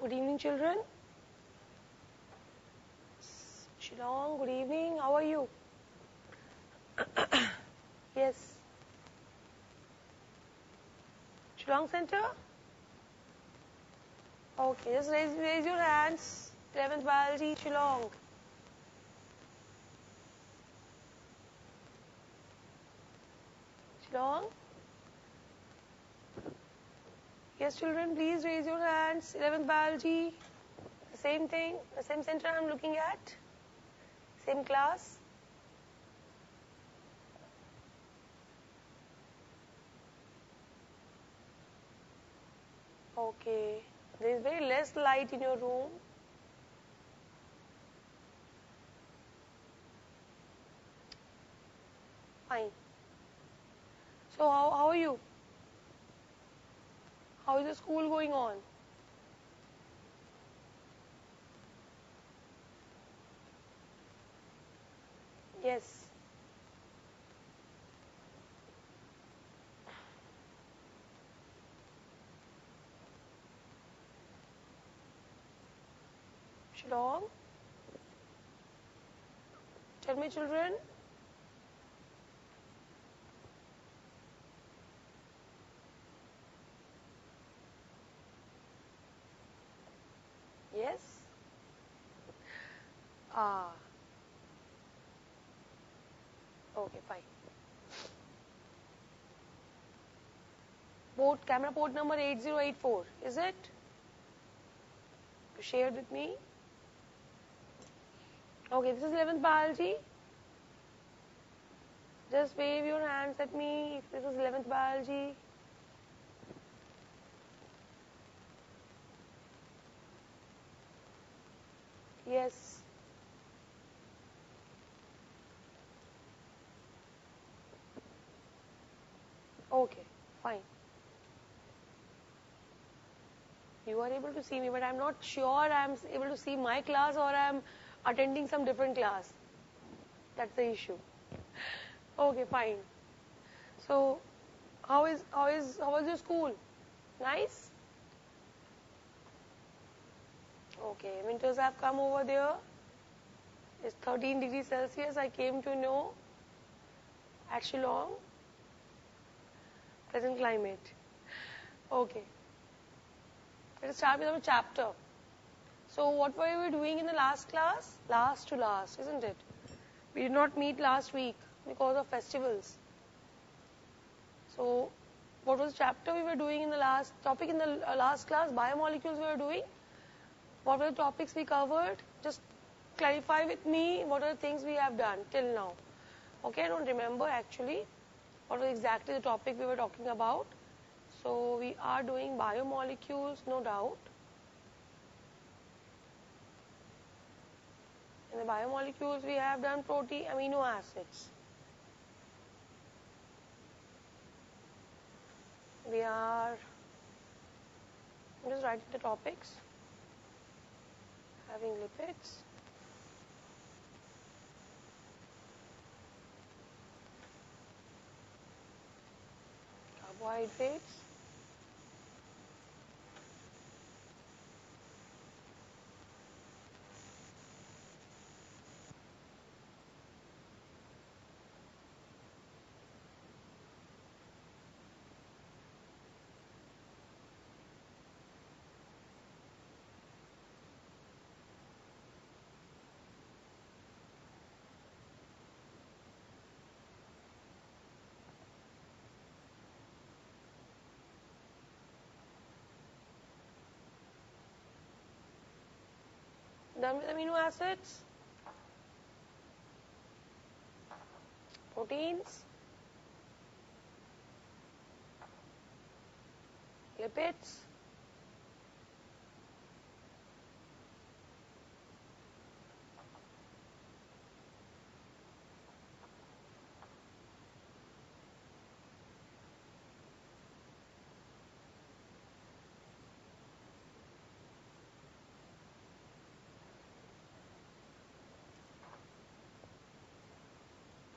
Good evening, children. Shillong, good evening. How are you? Yes. Shillong Center? Okay, just raise your hands. 11th Biology, Shillong. Shillong? Yes, children, please raise your hands. 11th Biology. The same thing, the same center I'm looking at. Same class. Okay. There is very less light in your room. Fine. So how are you? How is the school going on? Yes. Shillong? Tell me, children. Yes? Ah. Okay, fine. Camera port number 8084, is it? You shared with me. Okay, this is 11th Biology. Just wave your hands at me if this is 11th Biology. Yes. Okay, fine. You are able to see me, but I'm not sure I'm able to see my class or I'm attending some different class. That's the issue. Okay, fine. So, how was your school? Nice? Okay, winters have come over there. It's 13 degrees Celsius, I came to know at Shillong. Present climate. Okay. Let us start with our chapter. So what were we doing in the last class? Last to last, isn't it? We did not meet last week because of festivals. So what was the chapter we were doing in the last topic in the last class? Biomolecules we were doing. What were the topics we covered? Just clarify with me what are the things we have done till now. Okay, I don't remember actually what was exactly the topic we were talking about. So we are doing biomolecules, no doubt. In the biomolecules, we have done protein, amino acids. We are, I'm just writing the topics. Having lipids. Carbohydrates. Done with amino acids. Proteins. Lipids.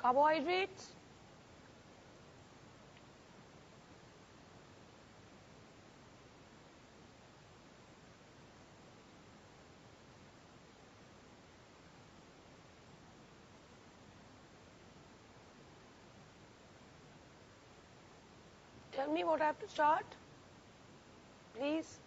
Carbohydrates. Tell me what I have to start, please.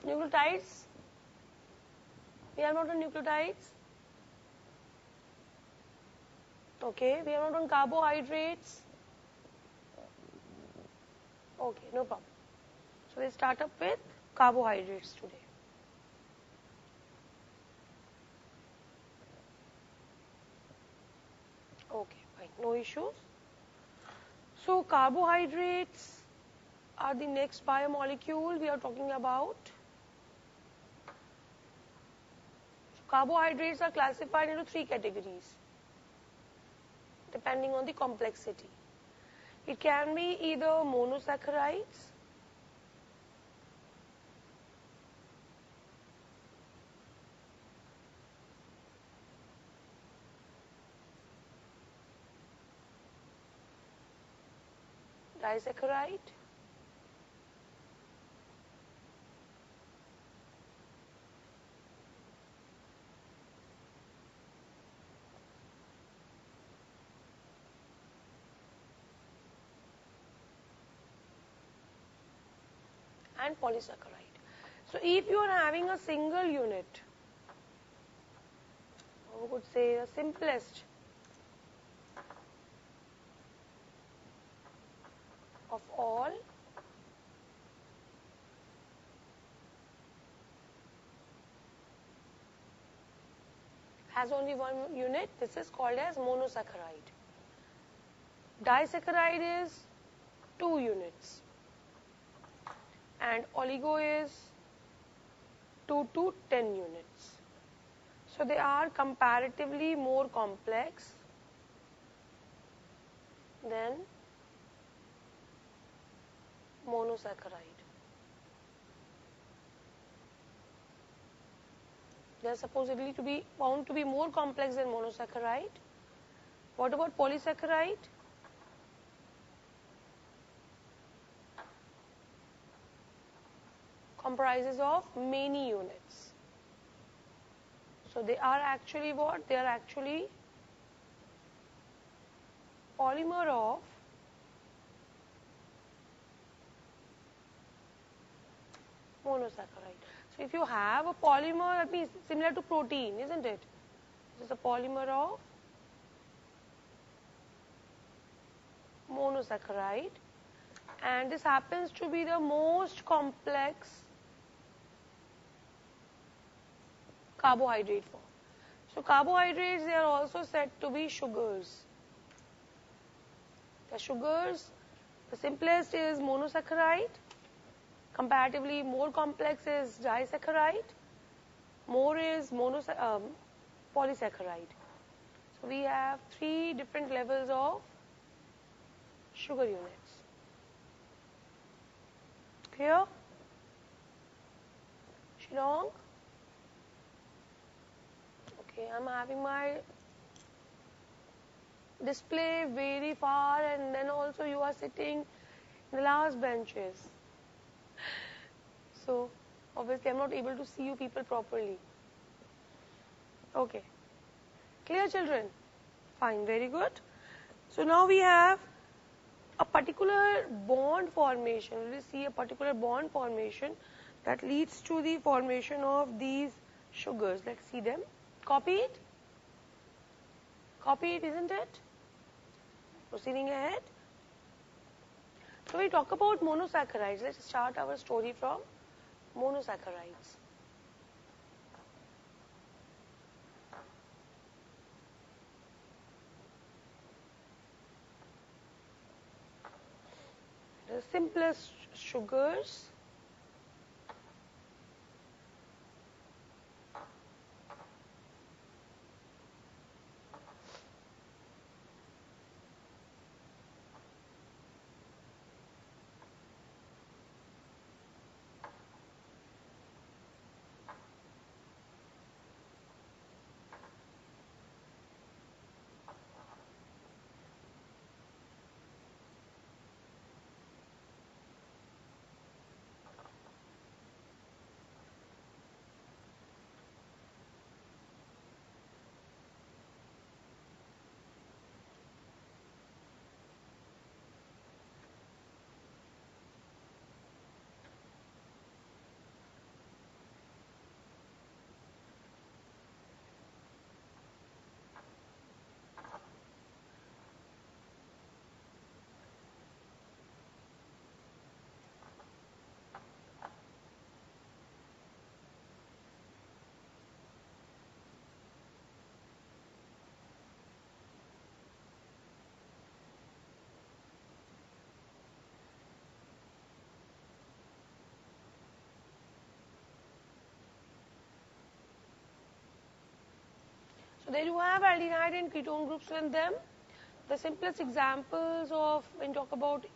Nucleotides. We are not on nucleotides. Okay, we are not on carbohydrates. Okay, no problem. So we'll start up with carbohydrates today. Okay, fine, no issues. So carbohydrates are the next biomolecule we are talking about. Carbohydrates are classified into 3 categories depending on the complexity. It can be either monosaccharides, disaccharide, and polysaccharide. So if you are having a single unit, we would say the simplest of all has only one unit, this is called as monosaccharide. Disaccharide is 2 units and oligo is 2 to 10 units. So they are comparatively more complex than monosaccharide. They are supposedly to be found to be more complex than monosaccharide. What about polysaccharide? Comprises of many units. So they are actually what? They are actually polymer of monosaccharide. So if you have a polymer, that means similar to protein, isn't it? This is a polymer of monosaccharide, and this happens to be the most complex carbohydrate form. So carbohydrates, they are also said to be sugars. The sugars, the simplest is monosaccharide, comparatively more complex is disaccharide, more is polysaccharide. So we have 3 different levels of sugar units. Clear? Shillong? Okay, I'm having my display very far, and then also you are sitting in the last benches. So obviously I'm not able to see you people properly. Okay. Clear, children? Fine, very good. So now we have a particular bond formation. We will see a particular bond formation that leads to the formation of these sugars. Let's see them. Copy it? Copy it, isn't it? Proceeding ahead. So we talk about monosaccharides. Let's start our story from monosaccharides. The simplest sugars So they do have aldehyde and ketone groups in them. The simplest examples of when you talk about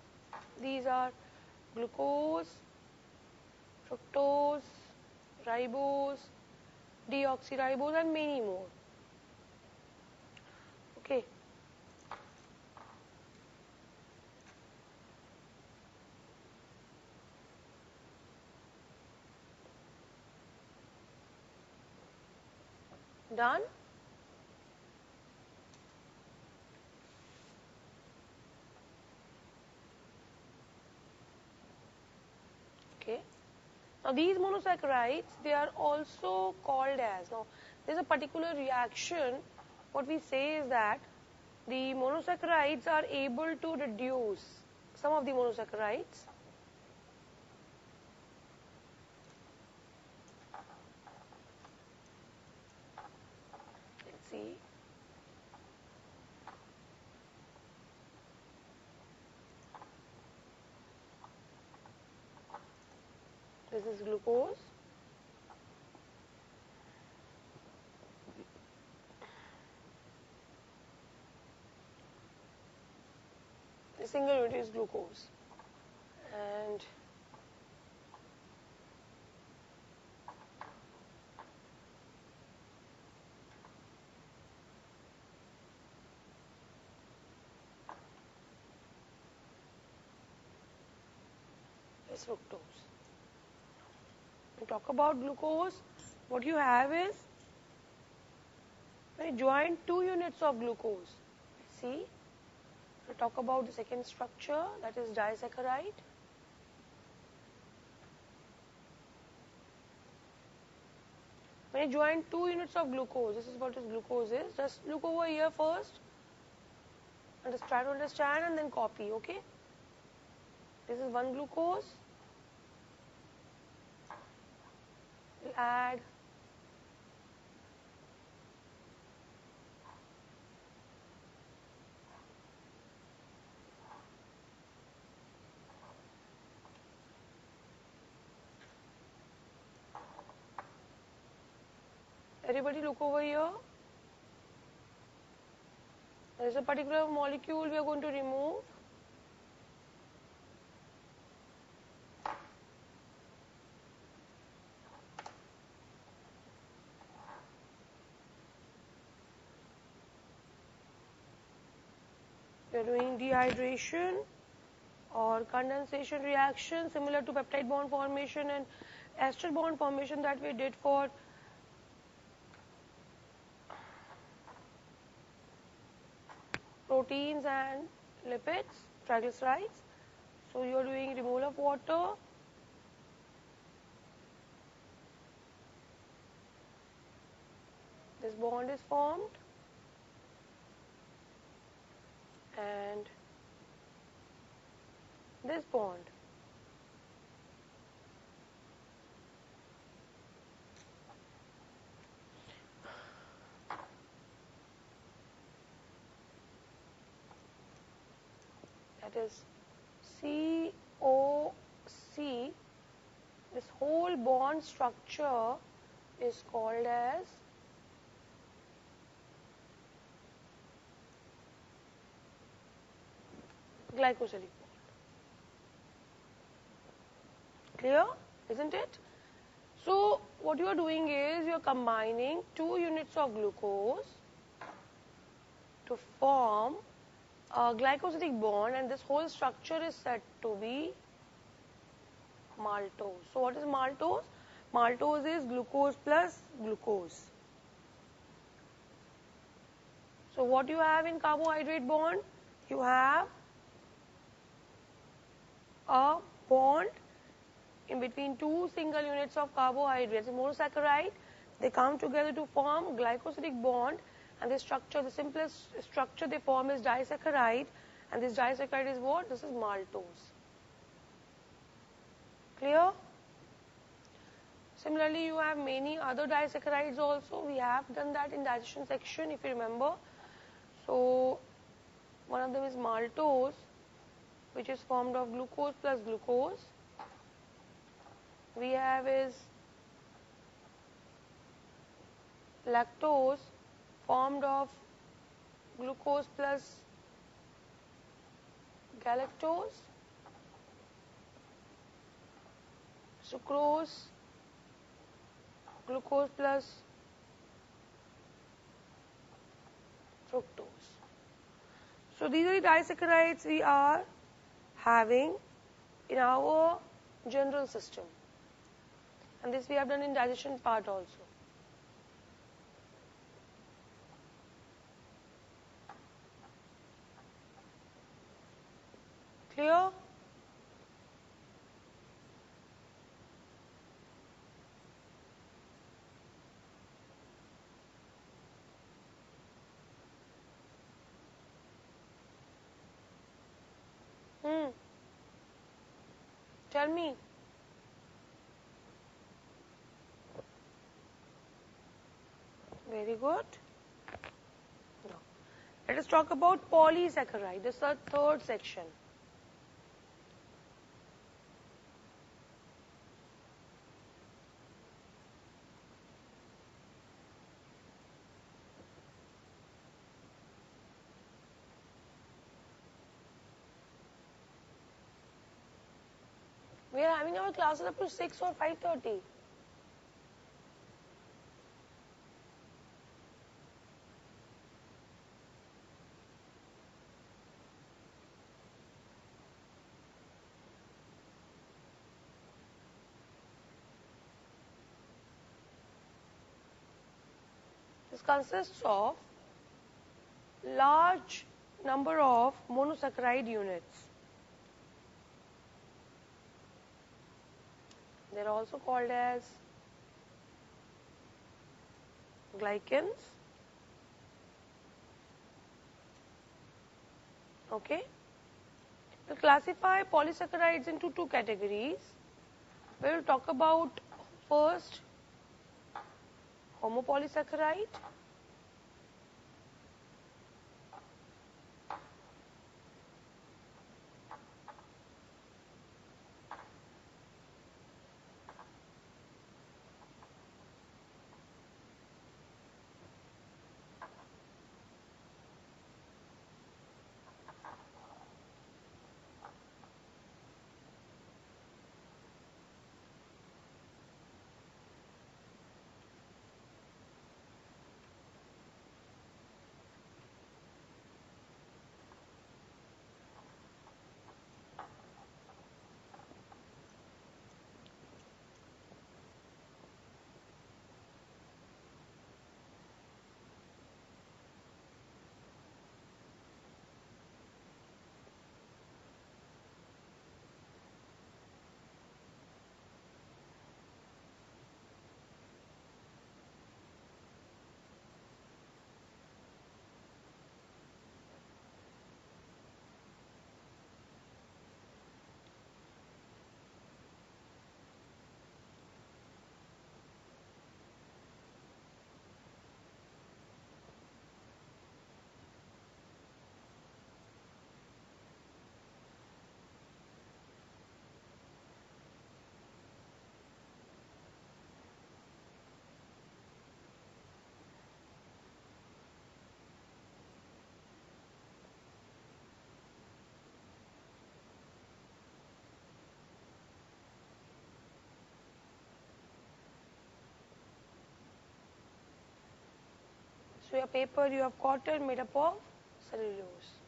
these are glucose, fructose, ribose, deoxyribose, and many more. Okay. Done? Okay. Now these monosaccharides, they are also called as, now there is a particular reaction, what we say is that the monosaccharides are able to reduce some of the monosaccharides. Let's see. This is glucose. The single unit is glucose. And this fructose. When you talk about glucose, what you have is when you join 2 units of glucose. See, we talk about the second structure, that is disaccharide. When you join 2 units of glucose, this is what is glucose is. Just look over here first and just try to understand and then copy, okay? This is 1 glucose. We'll add everybody look over here. There is a particular molecule we are going to remove. We are doing dehydration or condensation reaction similar to peptide bond formation and ester bond formation that we did for proteins and lipids, triglycerides. So you are doing removal of water. This bond is formed and this bond. That is COC. This whole bond structure is called as glycosidic bond. Clear? Isn't it? So what you are doing is you are combining 2 units of glucose to form a glycosidic bond, and this whole structure is said to be maltose. So what is maltose? Maltose is glucose plus glucose. So what you have in carbohydrate bond? You have a bond in between 2 single units of carbohydrates, monosaccharide. They come together to form glycosidic bond, and this structure, the simplest structure they form is disaccharide, and this disaccharide is what? This is maltose. Clear? Similarly, you have many other disaccharides also. We have done that in digestion section, if you remember. So one of them is maltose, which is formed of glucose plus glucose. We have is lactose, formed of glucose plus galactose, sucrose, glucose plus fructose. So these are the disaccharides we are having in our general system, and this we have done in digestion part also. Clear? Tell me. Very good. Now, let us talk about polysaccharide. This is the third section. We are having our classes up to 6 or 5:30. This consists of large number of monosaccharide units. They are also called as glycans. Okay. We'll classify polysaccharides into two categories. We'll talk about first homopolysaccharide, So your paper you have cotton made up of cellulose.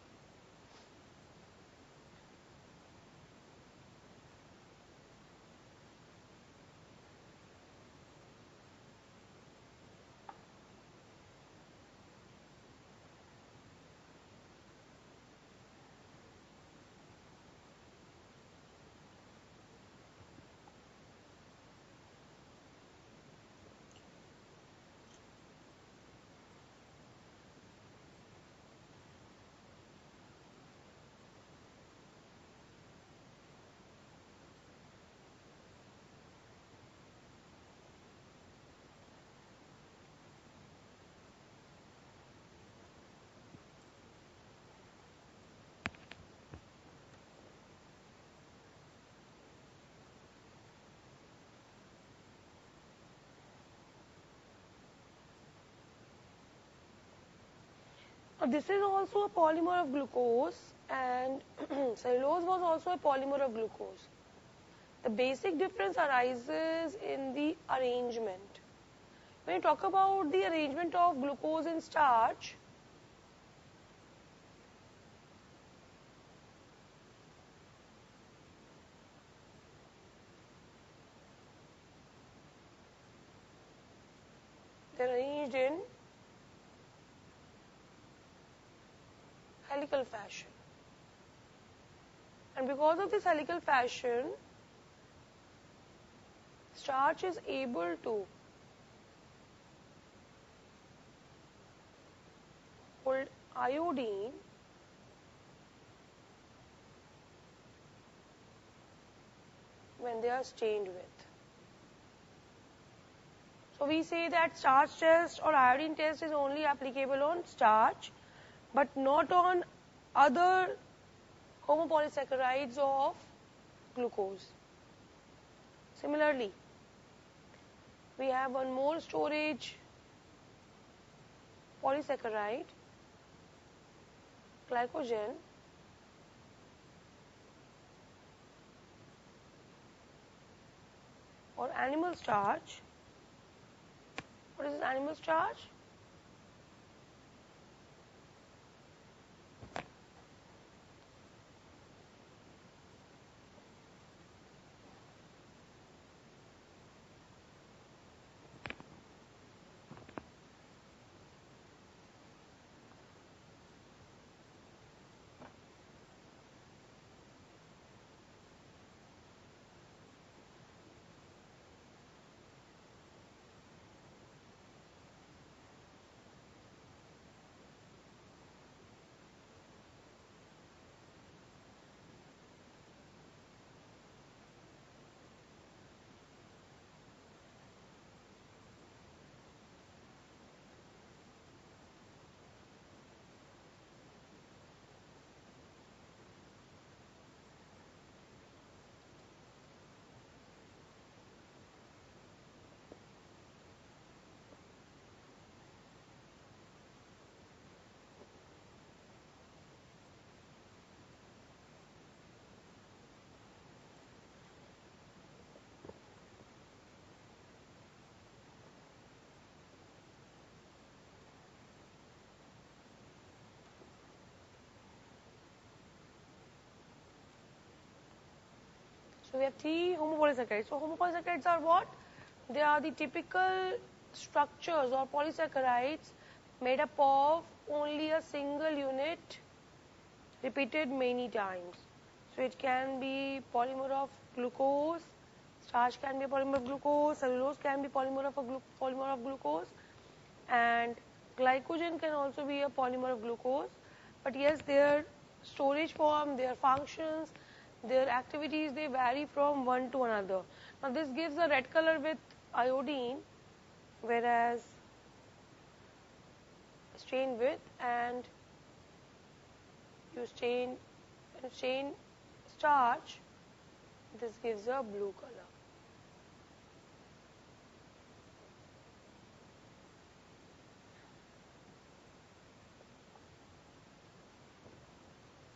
Now, this is also a polymer of glucose, and cellulose was also a polymer of glucose. The basic difference arises in the arrangement. When you talk about the arrangement of glucose in starch, they are arranged in helical fashion. And because of this helical fashion, starch is able to hold iodine when they are stained with. So we say that starch test or iodine test is only applicable on starch, but not on other homopolysaccharides of glucose. Similarly, we have one more storage polysaccharide, glycogen, or animal starch. What is this animal starch? So we have three homopolysaccharides. So homopolysaccharides are what? They are the typical structures or polysaccharides made up of only a single unit repeated many times. So it can be polymer of glucose, starch can be a polymer of glucose, cellulose can be polymer of glucose, and glycogen can also be a polymer of glucose. But yes, their storage form, their functions, their activities, they vary from one to another. Now this gives a red color with iodine, whereas stained with, and you stain starch, this gives a blue color.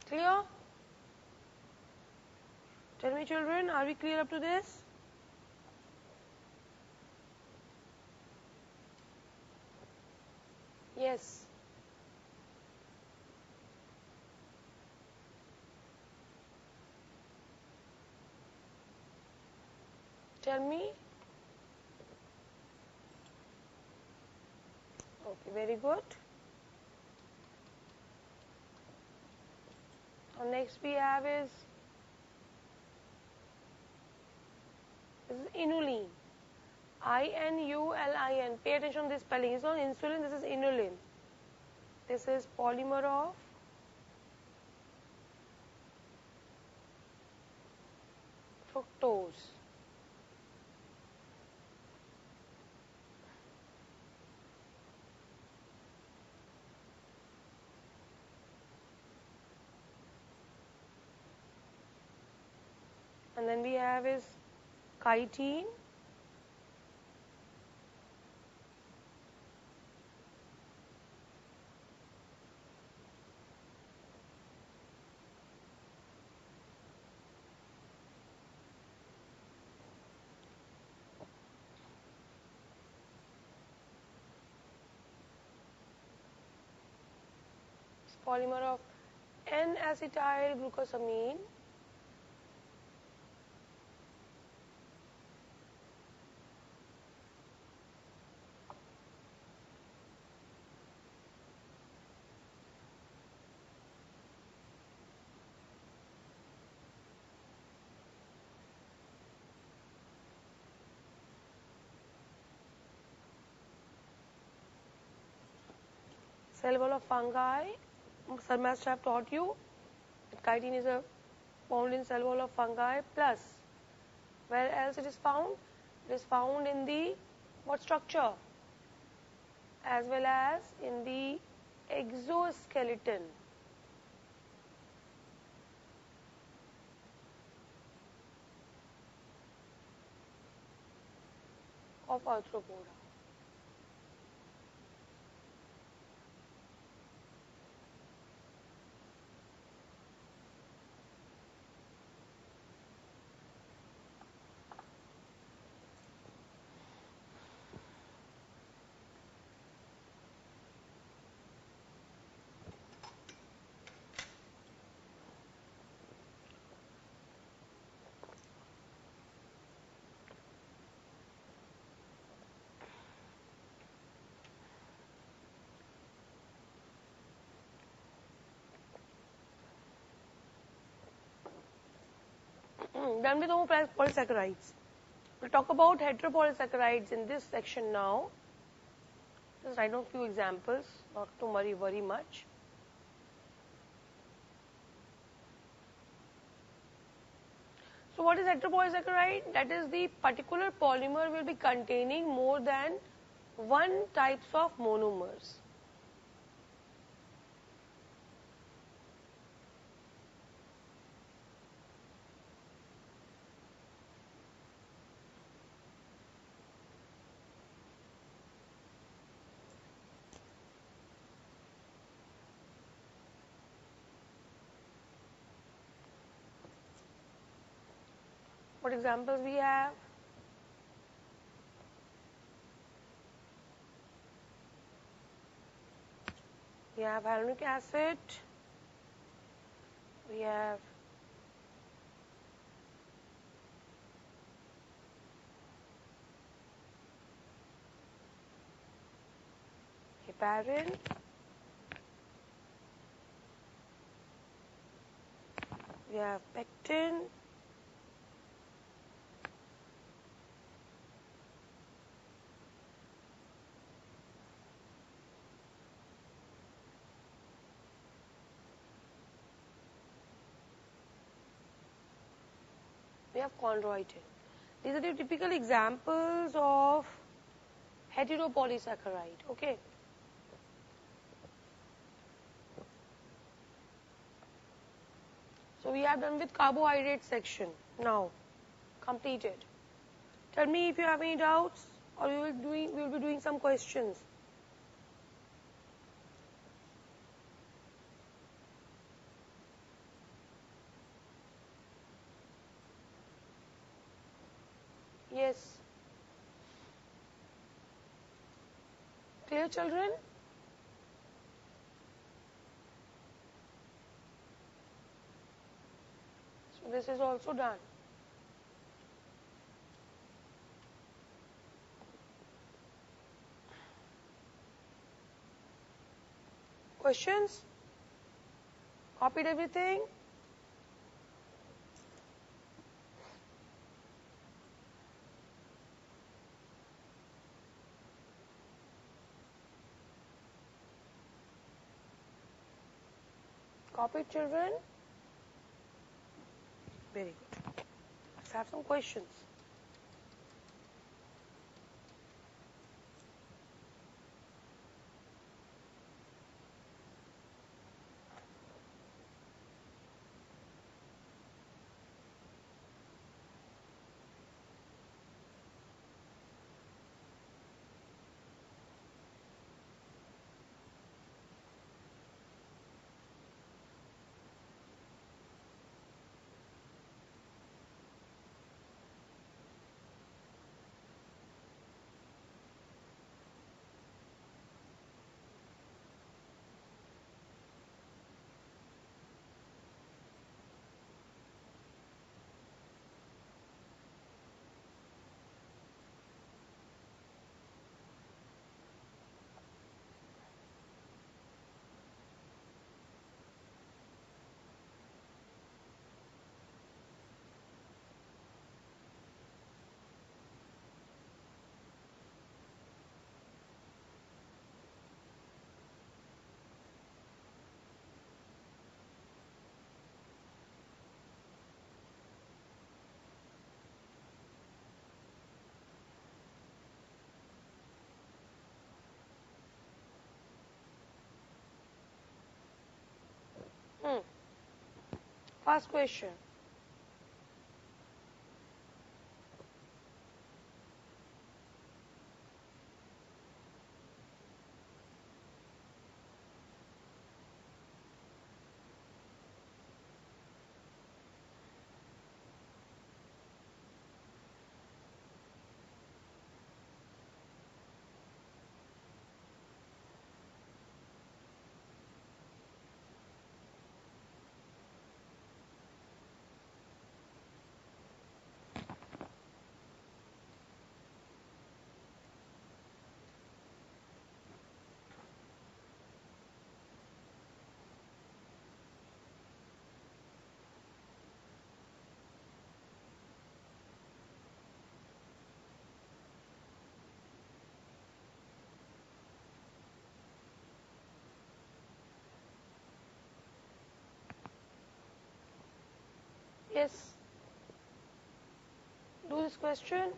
Clear? Tell me, children, are we clear up to this? Yes. Tell me. Okay, very good. And next we have is, this is inulin. I-N-U-L-I-N. Pay attention to this spelling. It's not insulin, this is inulin. This is polymer of fructose. And then we have is chitin. polymer of N-acetyl glucosamine cell wall of fungi. Sir must have taught you that chitin is found in cell wall of fungi, plus where else it is found? It is found in the what structure? As well as in the exoskeleton of arthropoda. Done with homopolysaccharides. We'll talk about heteropolysaccharides in this section now. Just write down a few examples, not to worry much. So what is heteropolysaccharide? That is the particular polymer will be containing more than one types of monomers. What examples we have? We have hyaluronic acid. We have heparin. We have pectin. We have chondroitin. These are the typical examples of heteropolysaccharide. Okay. So we are done with carbohydrate section. Now, completed. Tell me if you have any doubts, or we will be doing some questions. Yes. Clear, children? So this is also done. Questions? Copied everything? Copied, children? Very good. Let's have some questions. First question. Yes. Do this question.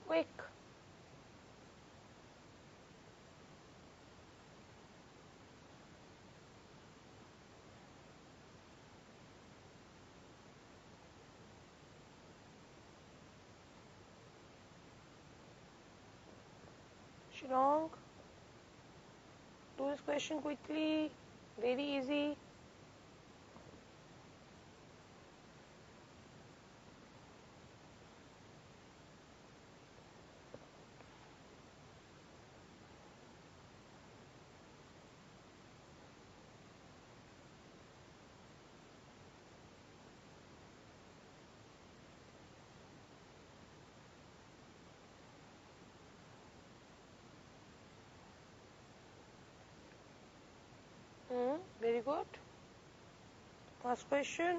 Quick. Shillong. Do this question quickly. Very easy. Very good. First question.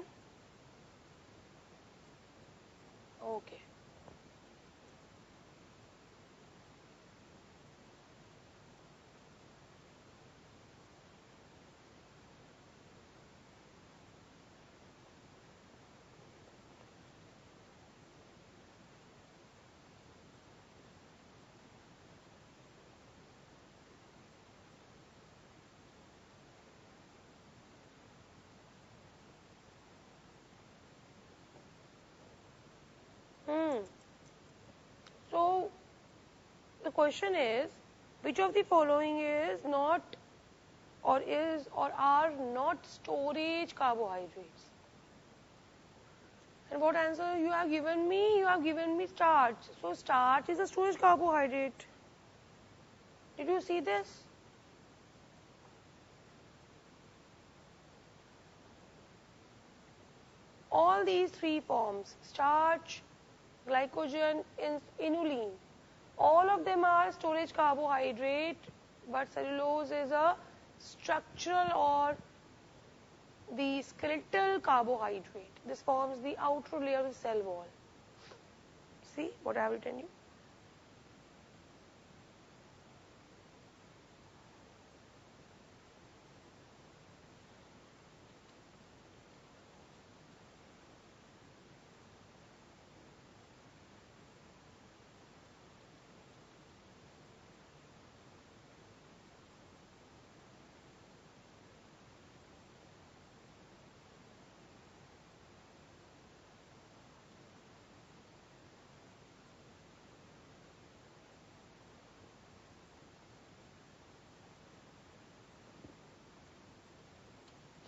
Okay. So, the question is, which of the following is not or is or are not storage carbohydrates? And what answer you have given me? You have given me starch. So, starch is a storage carbohydrate. Did you see this? All these three forms, starch, glycogen, inulin, all of them are storage carbohydrate, but cellulose is a structural or the skeletal carbohydrate. This forms the outer layer of the cell wall. See what I have written you?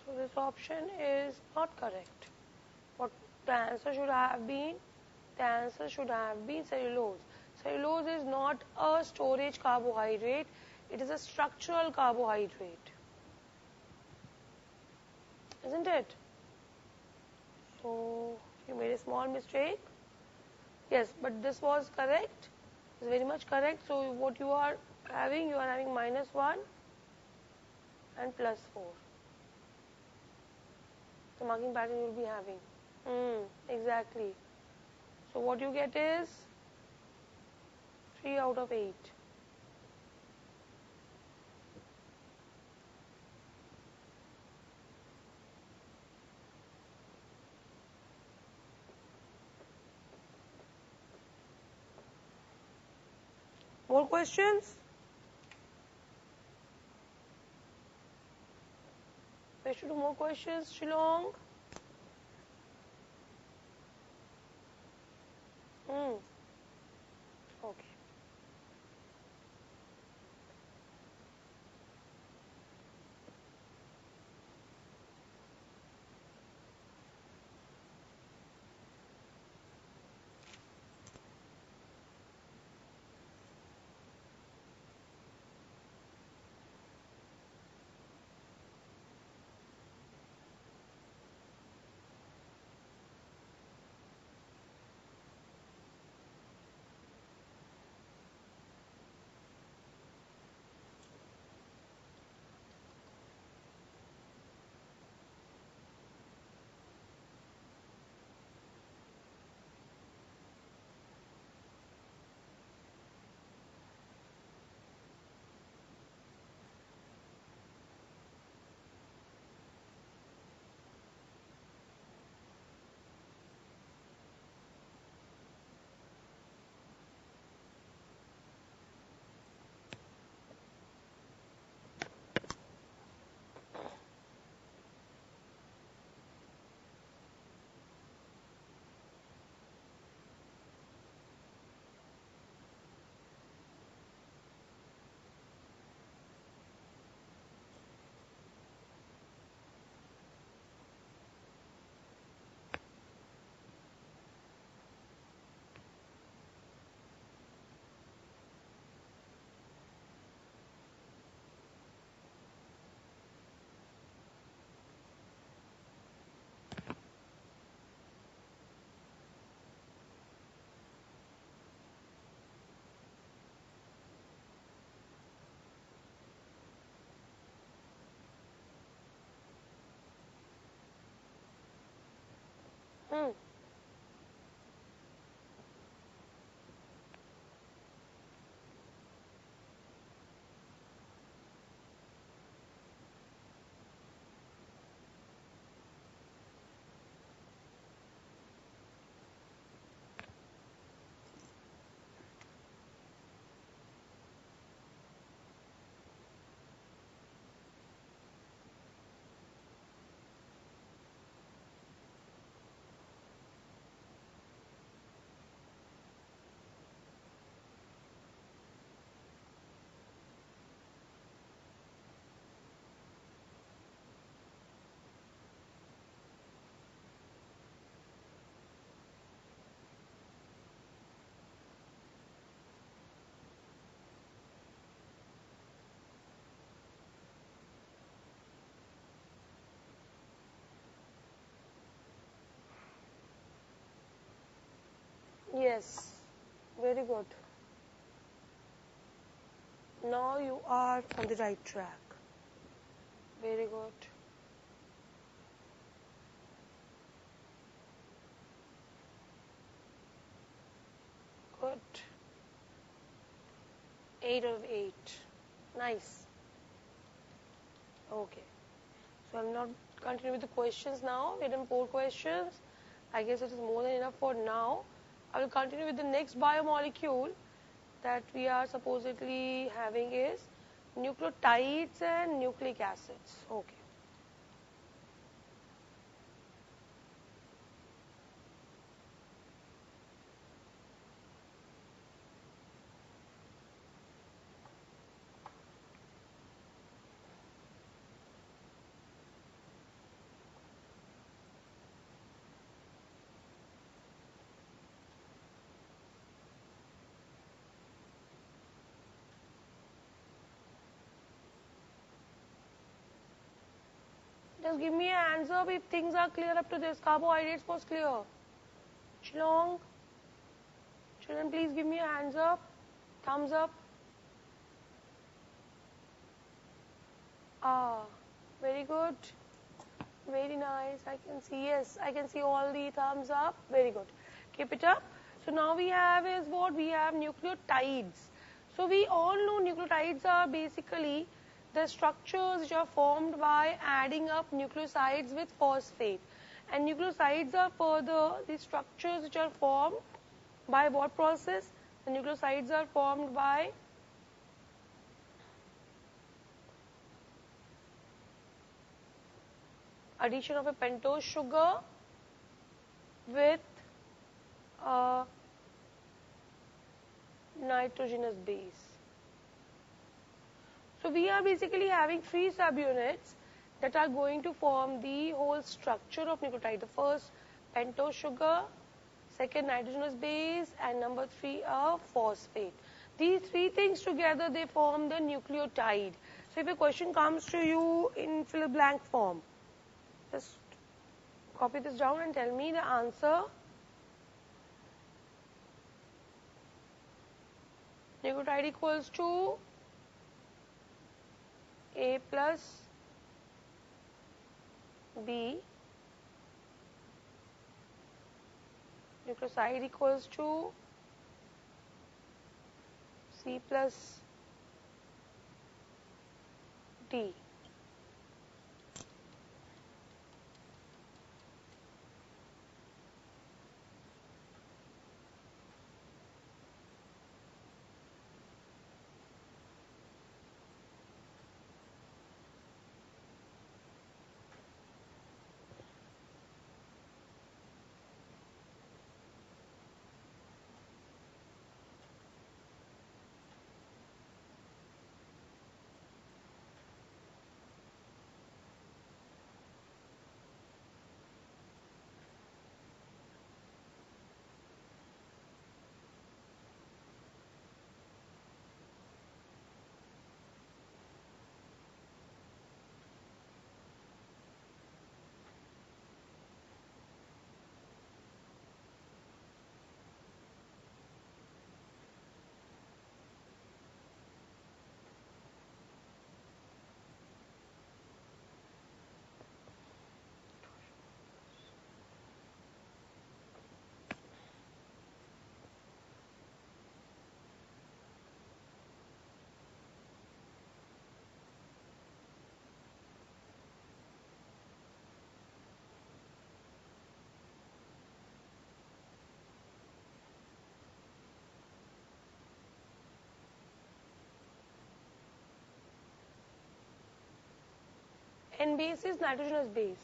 So this option is not correct. What the answer should have been? The answer should have been cellulose. Cellulose is not a storage carbohydrate, it is a structural carbohydrate. Isn't it? So you made a small mistake. Yes, but this was correct. It's very much correct. So what you are having -1 and +4. The marking pattern you will be having. Exactly. So what you get is 3 out of 8. More questions? We should do more questions, Shillong. Okay. Yes, very good. Now you are on the right track. Very good. Good. 8 out of 8. Nice. Okay. So I'll not continue with the questions now. We done 4 questions. I guess it is more than enough for now. I will continue with the next biomolecule that we are supposedly having is nucleotides and nucleic acids. Okay. Just give me a hands up if things are clear up to this. Carbohydrates was clear. Shillong. Children, please give me a hands up. Thumbs up. Ah, very good. Very nice. I can see, yes, I can see all the thumbs up. Very good. Keep it up. So now we have is what? We have nucleotides. So we all know nucleotides are basically the structures which are formed by adding up nucleosides with phosphate. And nucleosides are further the structures which are formed by what process? The nucleosides are formed by addition of a pentose sugar with a nitrogenous base. So we are basically having 3 subunits that are going to form the whole structure of nucleotide. The first, pentose sugar, second, nitrogenous base, and number 3, a phosphate. These 3 things together, they form the nucleotide. So if a question comes to you in fill a blank form, just copy this down and tell me the answer. Nucleotide equals to A plus B. Nucleoside equals to C plus D. N base is nitrogenous base.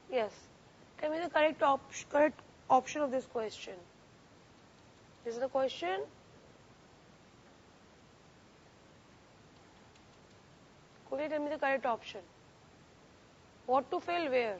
Yes. Tell me the correct option of this question. This is the question. Could you tell me the correct option? What to fill where?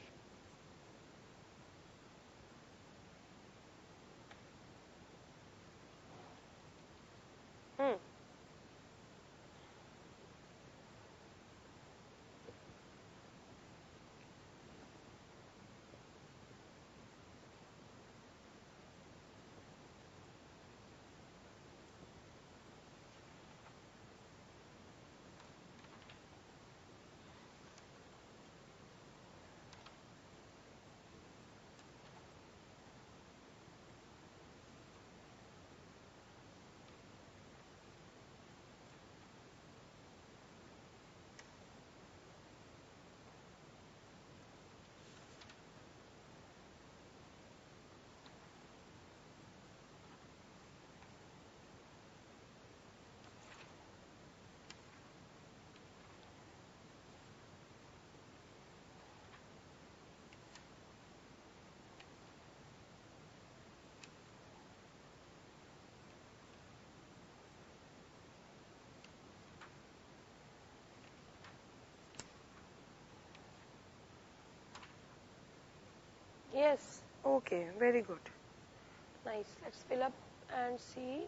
Yes. Okay. Very good. Nice. Let's fill up and see.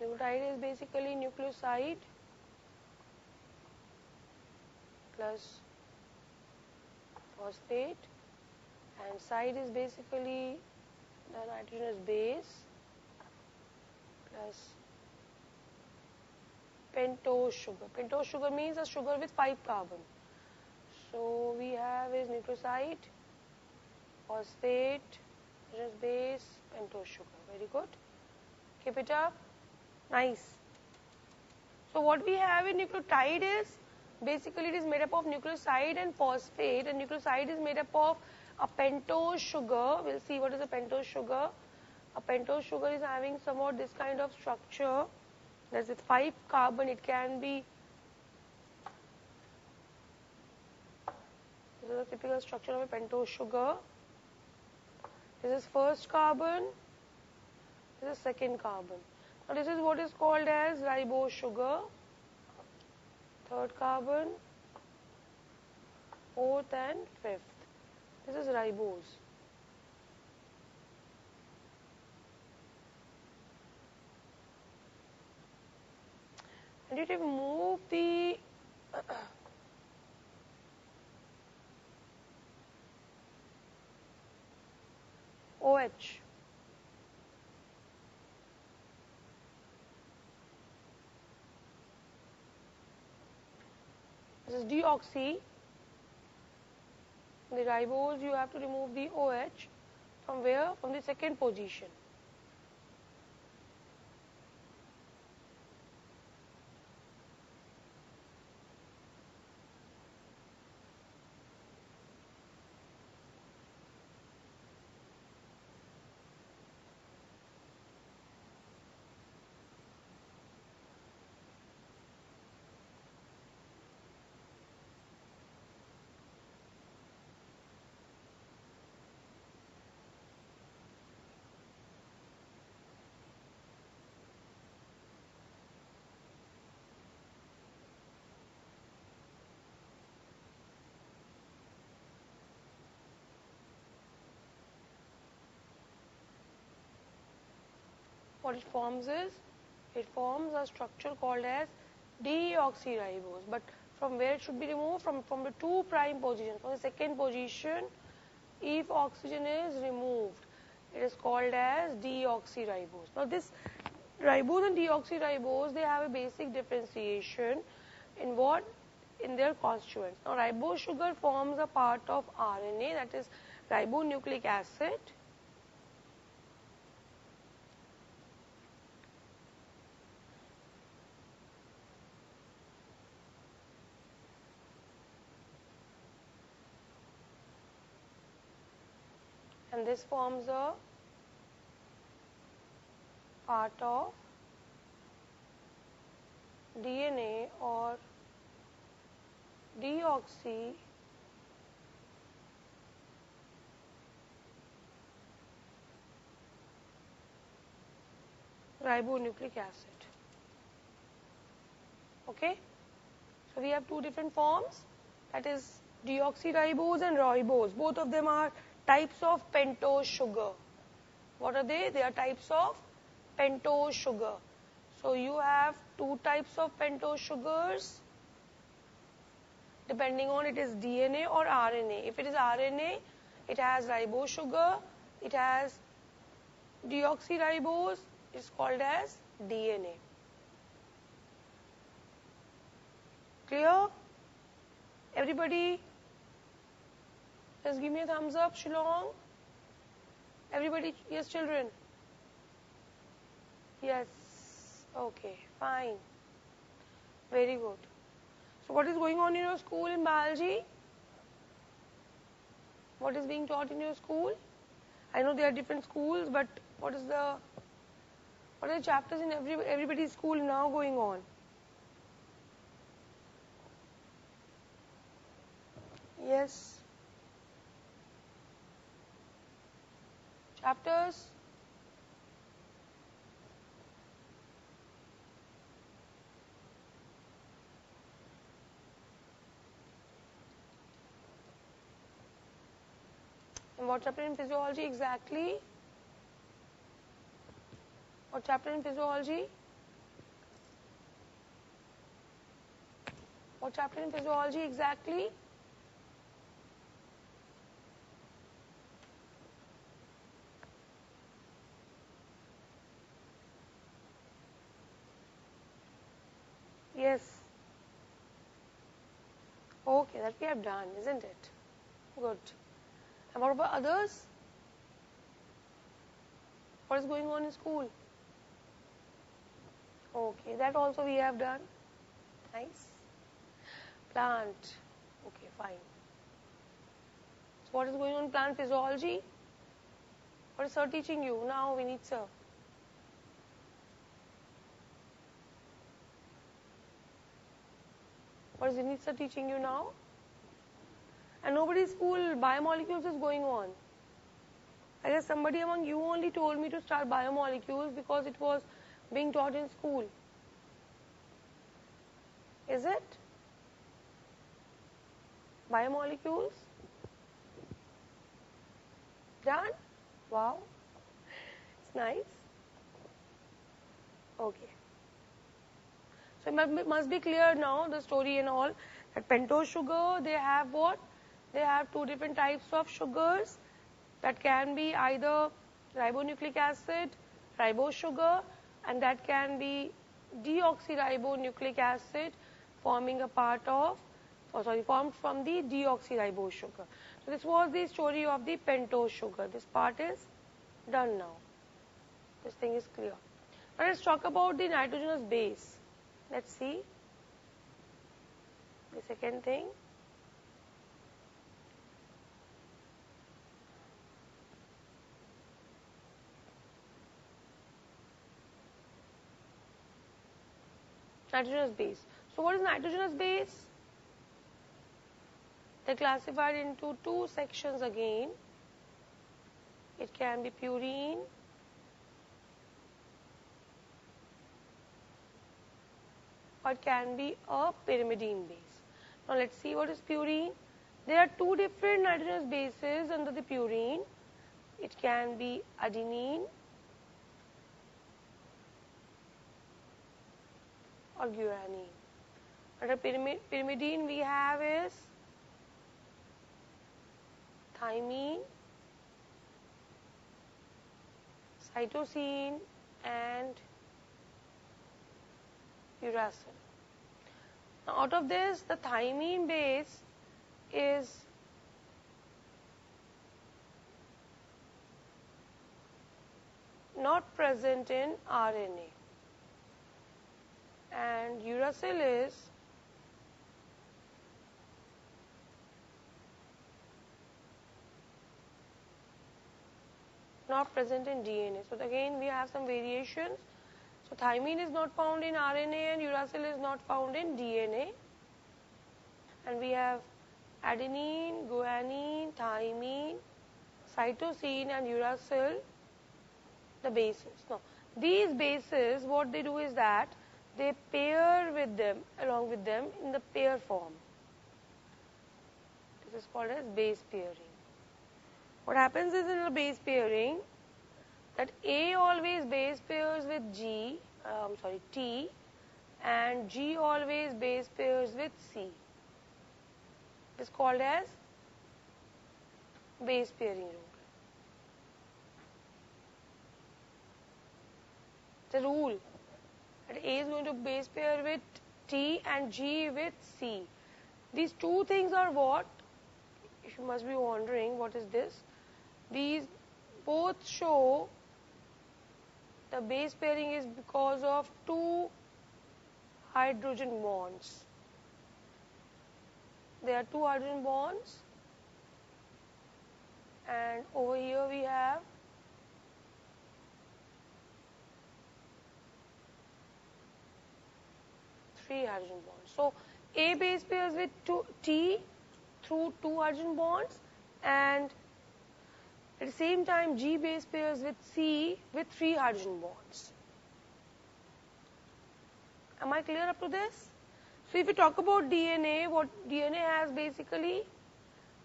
Nucleotide is basically nucleoside plus phosphate, and side is basically The nitrogen is base plus pentose sugar. Pentose sugar means a sugar with 5 carbon. So we have is nucleoside, phosphate, nitrogen base, pentose sugar. Very good. Keep it up. Nice. So what we have in nucleotide is, basically it is made up of nucleoside and phosphate, and nucleoside is made up of a pentose sugar. We'll see what is a pentose sugar. A pentose sugar is having somewhat this kind of structure. There's with 5 carbon. It can be, this is a typical structure of a pentose sugar. This is first carbon. This is second carbon. Now this is what is called as ribose sugar. Third carbon, fourth and fifth. This is ribose. And you remove the OH. This is deoxy. In the ribose, you have to remove the OH from where? From the second position. What it forms is, it forms a structure called as deoxyribose. But from where it should be removed? From the 2' position, from the second position. If oxygen is removed, it is called as deoxyribose. Now this ribose and deoxyribose, they have a basic differentiation in what? In their constituents. Now ribose sugar forms a part of RNA, that is ribonucleic acid. And this forms a part of DNA or deoxy ribonucleic acid. Okay? So we have two different forms, that is deoxyribose and ribose. Both of them are types of pentose sugar. What are they? They are types of pentose sugar. So you have two types of pentose sugars, depending on it is DNA or RNA. If it is RNA, it has ribose sugar, it has deoxyribose, it's called as DNA. Clear? Everybody, just give me a thumbs up, Shillong. Everybody, yes, children? Yes. Okay, fine. Very good. So what is going on in your school in biology? What is being taught in your school? I know there are different schools, but what are the chapters in everybody's school now going on? Yes. Chapters? And what chapter in physiology exactly? What chapter in physiology? What chapter in physiology exactly? Okay, that we have done, isn't it? Good. And what about others? What is going on in school? Okay, that also we have done. Nice. Plant. Okay, fine. So what is going on in plant physiology? What is sir teaching you? Now we need sir. What is Vinith sir teaching you now? And nobody's school biomolecules is going on. I guess somebody among you only told me to start biomolecules because it was being taught in school. Is it? Biomolecules? Done? Wow. It's nice. Okay. So it must be clear now, the story and all, that pentose sugar, they have what? They have two different types of sugars that can be either ribonucleic acid, ribose sugar, and that can be deoxyribonucleic acid forming a part of, formed from the deoxyribose sugar. So this was the story of the pentose sugar. This part is done now. This thing is clear. Now let's talk about the nitrogenous base. Let's see the second thing. Nitrogenous base. So what is nitrogenous base? They're classified into two sections again. It can be purine or it can be a pyrimidine base. Now let's see what is purine. There are two different nitrogenous bases under the purine. It can be adenine or guanine. Under pyrimidine we have is thymine, cytosine and uracil. Now out of this, the thymine base is not present in RNA and uracil is not present in DNA. So again we have some variations. So thymine is not found in RNA and uracil is not found in DNA. And we have adenine, guanine, thymine, cytosine and uracil, the bases. Now these bases, what they do is that they pair with them, along with them in the pair form. This is called as base pairing. What happens is in the base pairing that A always base pairs with T and G always base pairs with C. It is called as base pairing rule. It's a rule that A is going to base pair with T and G with C. These two things are what? If you must be wondering, what is this? These both show the base pairing is because of two hydrogen bonds. There are two hydrogen bonds, and over here we have three hydrogen bonds. So A base pairs with T through two hydrogen bonds, and at the same time G base pairs with C with three hydrogen bonds. Am I clear up to this? So if we talk about DNA, what DNA has basically,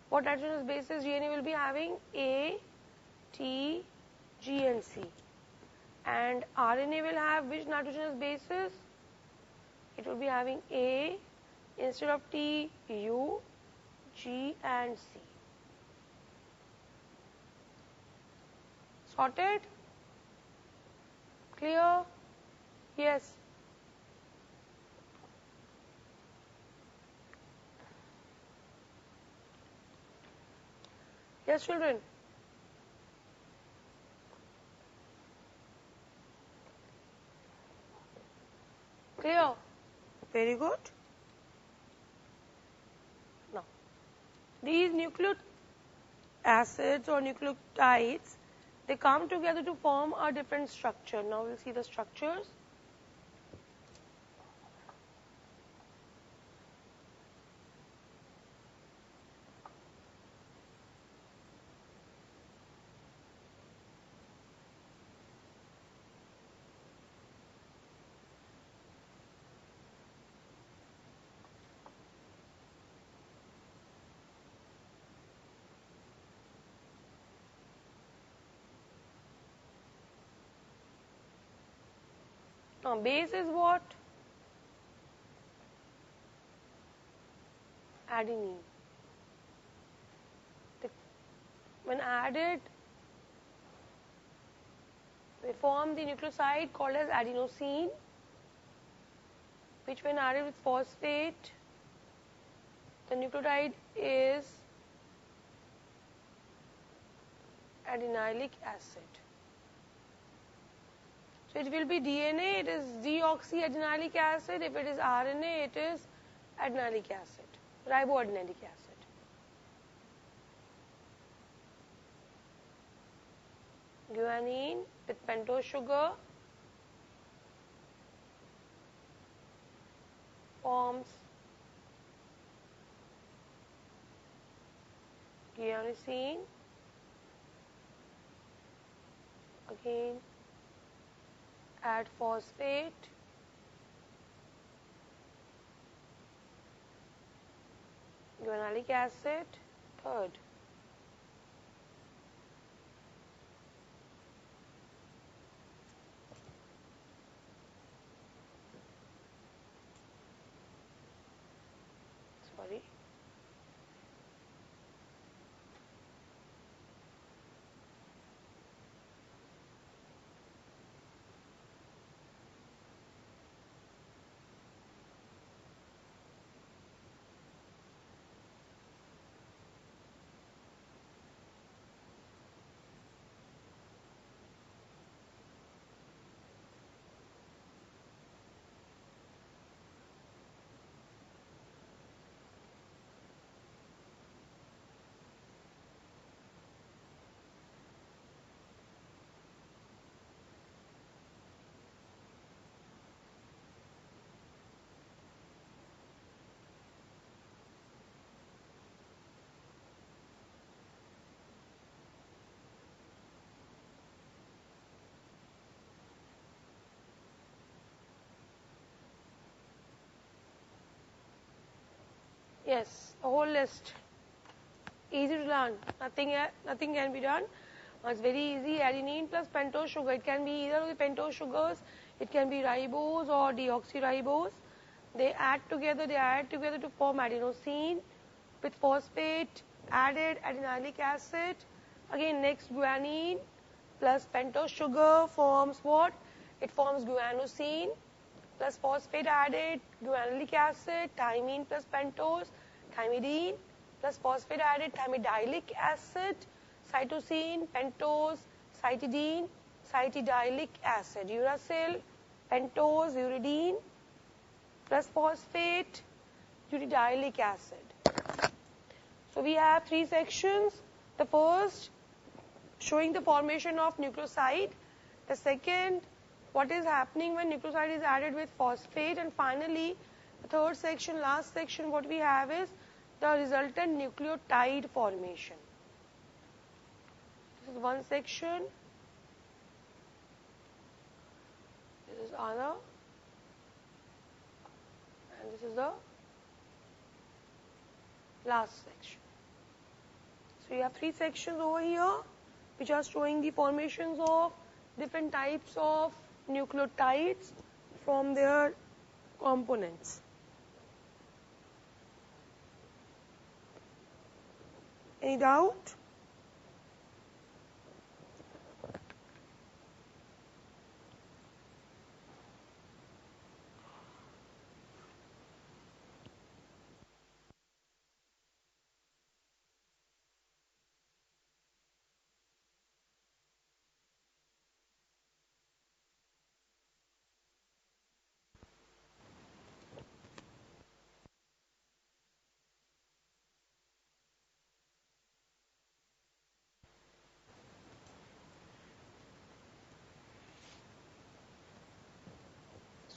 what nitrogenous bases DNA will be having? A, T, G and C. And RNA will have which nitrogenous bases? It will be having A instead of T, U, G and C. Sorted? Clear? Yes. Yes, children. Clear? Very good. Now, these nucleic acids or nucleotides, they come together to form a different structure. Now we'll see the structures. Now base is what? Adenine. When added, they form the nucleoside called as adenosine, which when added with phosphate, the nucleotide is adenylic acid. So it will be DNA, it is deoxyadenylic acid. If it is RNA, it is adenylic acid, riboadenylic acid. Guanine with pentose sugar forms guanosine. Again, add phosphate, guanylate acid, third. Sorry. Yes, a whole list. Easy to learn. Nothing can be done. It's very easy. Adenine plus pentose sugar. It can be either of the pentose sugars. It can be ribose or deoxyribose. They add together to form adenosine with phosphate, added adenylic acid. Again, next guanine plus pentose sugar forms what? It forms guanosine plus phosphate added, guanylic acid, thymine plus pentose, thymidine plus phosphate added, thymidyllic acid, cytosine, pentose, cytidine, cytidyllic acid, uracil, pentose, uridine plus phosphate, uridylic acid. So we have three sections. The first showing the formation of nucleoside. The second, what is happening when nucleoside is added with phosphate. And finally, the third section, last section, what we have is the resultant nucleotide formation. This is one section. This is other. And this is the last section. So you have three sections over here which are showing the formations of different types of nucleotides from their components. Any doubt?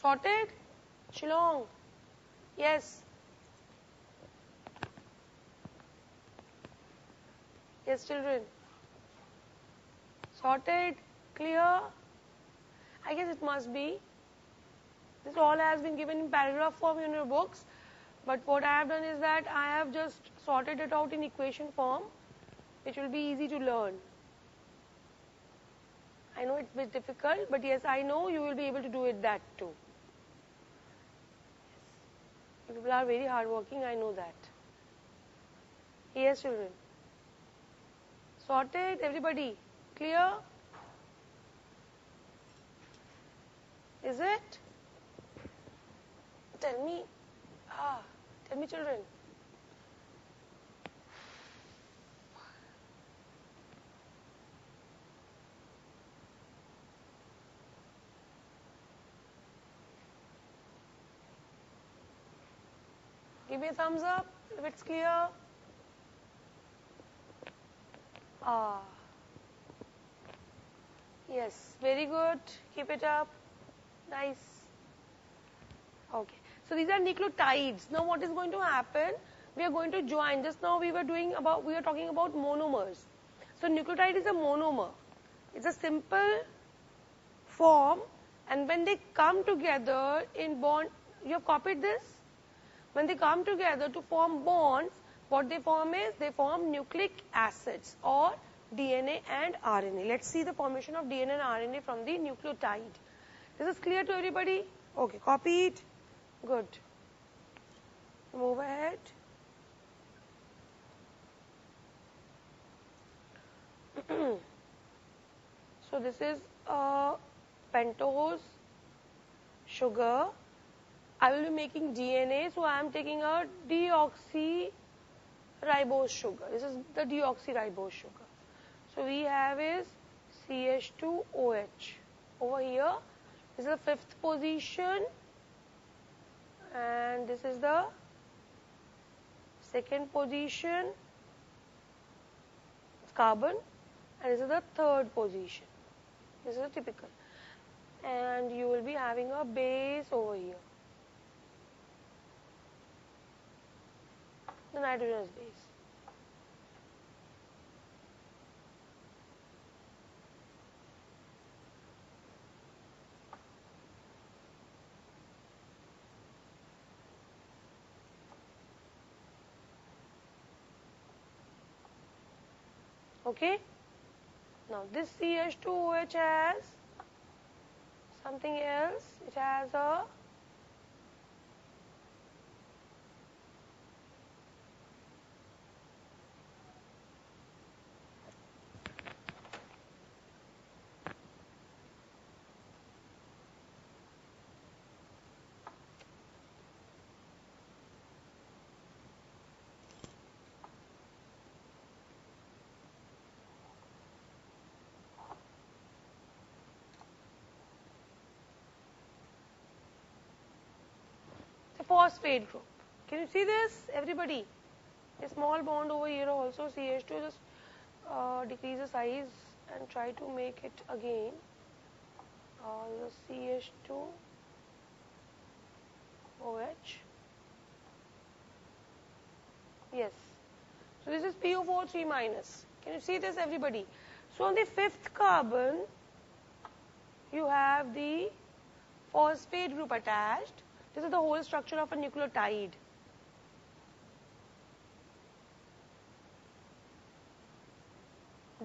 Sorted? Shillong? Yes. Yes, children. Sorted? Clear? I guess it must be. This all has been given in paragraph form in your books. But what I have done is that I have just sorted it out in equation form, which will be easy to learn. I know it's a bit difficult, but yes, I know you will be able to do it that too. Yes. You people are very hardworking, I know that. Yes, children. Sorted, everybody? Clear? Is it? Tell me. Tell me, children. Give me a thumbs up if it's clear. Yes, very good. Keep it up. Nice. Okay. So these are nucleotides. Now what is going to happen? We are going to join. Just now we were talking about monomers. So nucleotide is a monomer. It's a simple form, and when they come together in bond, you have copied this? When they come together to form bonds, what they form is, they form nucleic acids or DNA and RNA. Let's see the formation of DNA and RNA from the nucleotide. This is clear to everybody? Okay, copy it. Good. Move ahead. So this is a pentose sugar. I will be making DNA, so I am taking a deoxyribose sugar. This is the deoxyribose sugar. So we have is CH2OH. Over here, this is the fifth position, and this is the second position. It's carbon, and this is the third position. This is a typical. And you will be having a base over here. The nitrogenous base. Okay? Now this CH2OH has something else. It has a phosphate group. Can you see this, everybody? A small bond over here also, CH2, just decrease the size and try to make it again. The CH2OH. Yes. So this is PO4 3 minus. Can you see this, everybody? So on the fifth carbon, you have the phosphate group attached. This is the whole structure of a nucleotide.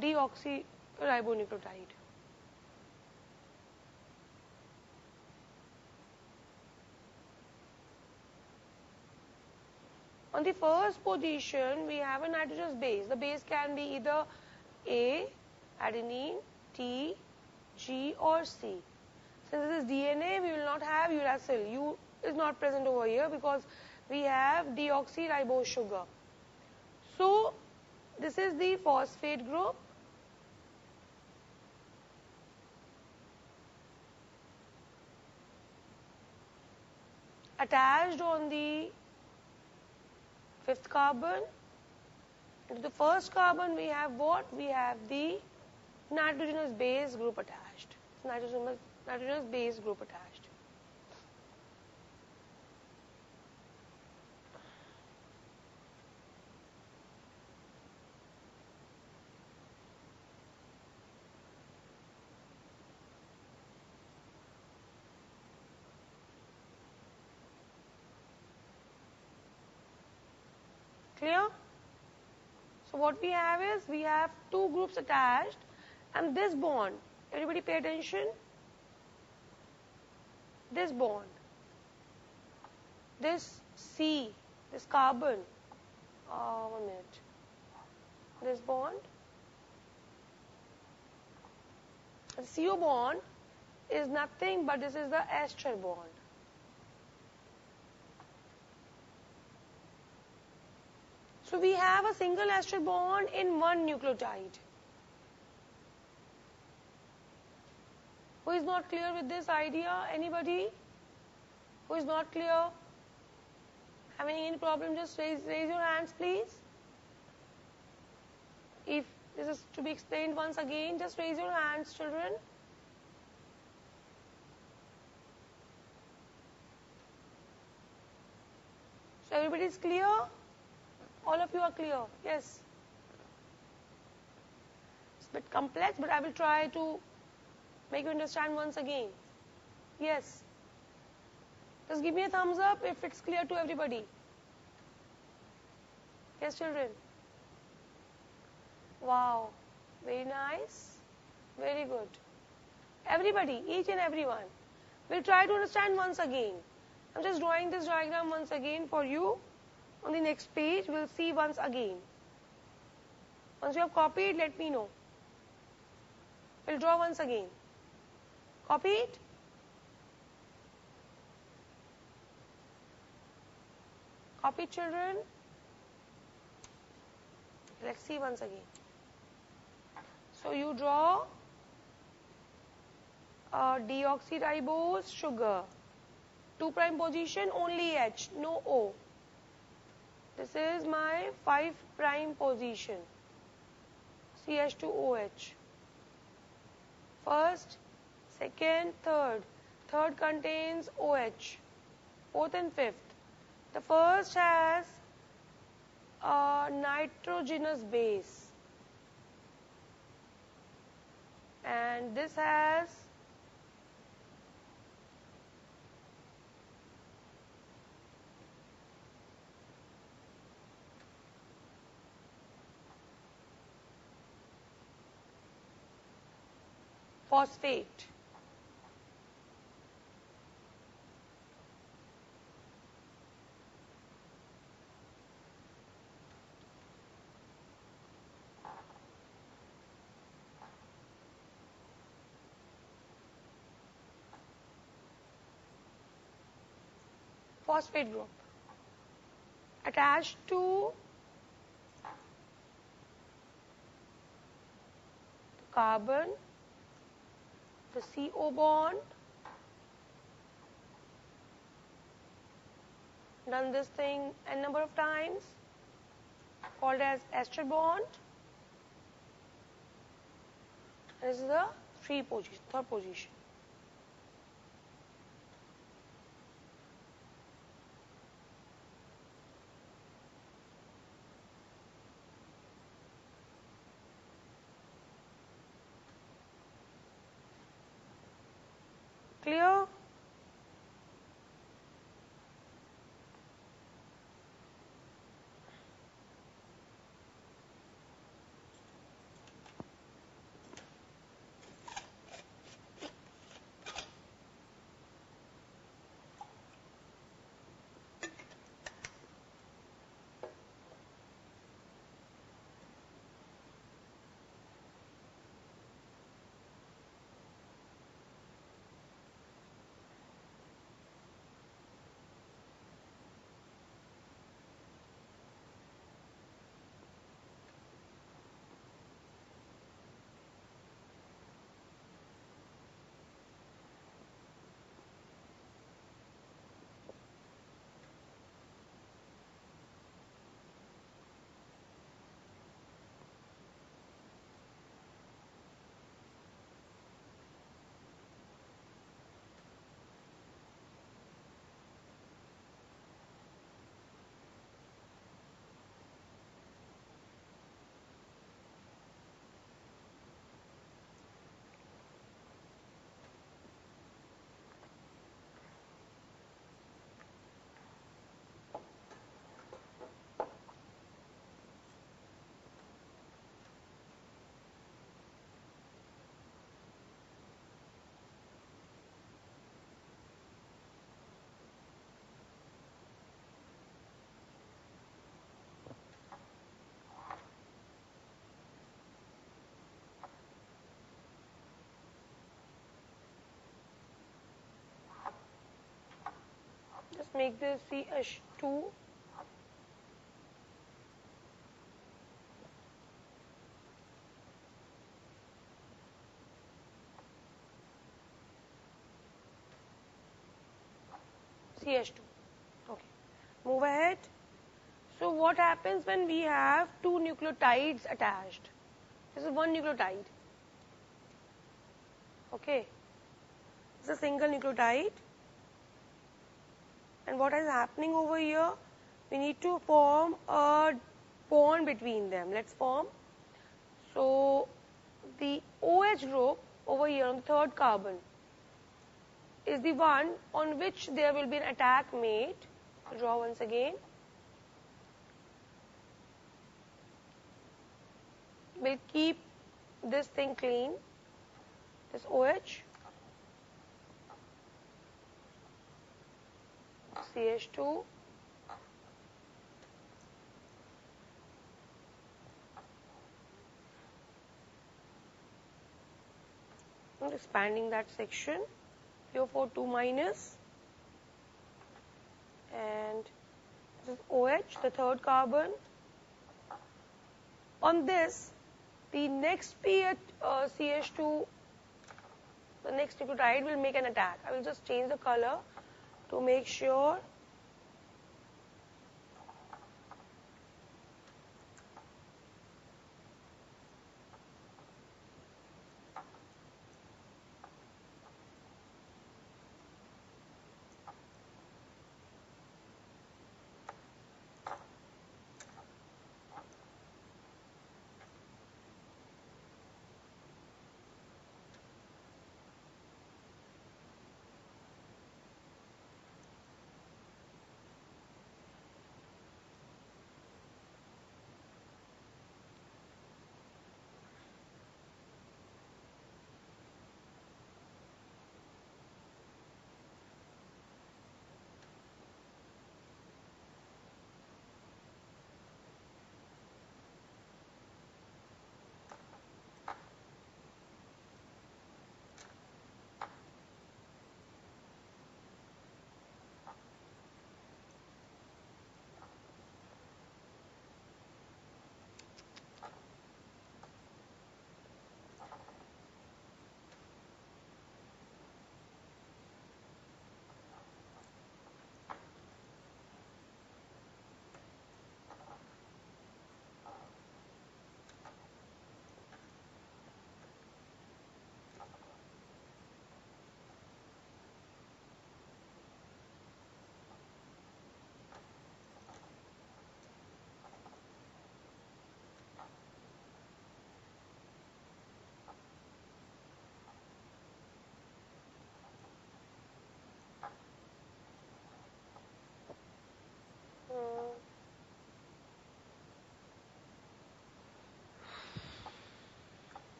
Deoxyribonucleotide. On the first position, we have a nitrogenous base. The base can be either A, adenine, T, G or C. Since this is DNA, we will not have uracil. U is not present over here because we have deoxyribose sugar. So, this is the phosphate group. Attached on the fifth carbon. To the first carbon, we have what? We have the nitrogenous base group attached. Nitrogenous base group attached. Clear? So what we have is, we have two groups attached, and this bond, everybody pay attention, this bond, this C, this carbon, 1 minute, this bond, the CO bond is nothing but this is the ester bond. So we have a single ester bond in one nucleotide. Who is not clear with this idea? Anybody? Who is not clear? Having any problem, just raise your hands, please. If this is to be explained once again, just raise your hands, children. So everybody is clear? All of you are clear? Yes. It's a bit complex, but I will try to make you understand once again. Yes. Just give me a thumbs up if it's clear to everybody. Yes, children. Wow. Very nice. Very good. Everybody, each and everyone. We'll try to understand once again. I'm just drawing this diagram once again for you. On the next page, we'll see once again. Once you have copied, let me know. We'll draw once again. Copied? Copied, children? Let's see once again. So you draw a deoxyribose sugar. 2' position, only H, no O. This is my 5' position. CH2OH. First, second, third. Third contains OH. Fourth and fifth. The first has a nitrogenous base. And this has phosphate. Phosphate group attached to the carbon, the CO bond. Done this thing n number of times, called as ester bond. This is the third position. Clear? Let's make this CH2. CH2. Okay. Move ahead. So what happens when we have two nucleotides attached? This is one nucleotide. Okay. It's a single nucleotide. And what is happening over here? We need to form a bond between them. Let's form. So the OH group over here on the third carbon is the one on which there will be an attack made. So draw once again. We'll keep this thing clean. This OH, CH2, I'm expanding that section. PO4 2 minus, and this is OH, the third carbon. On this, the next CH2, the next nucleotide will make an attack. I will just change the color to make sure.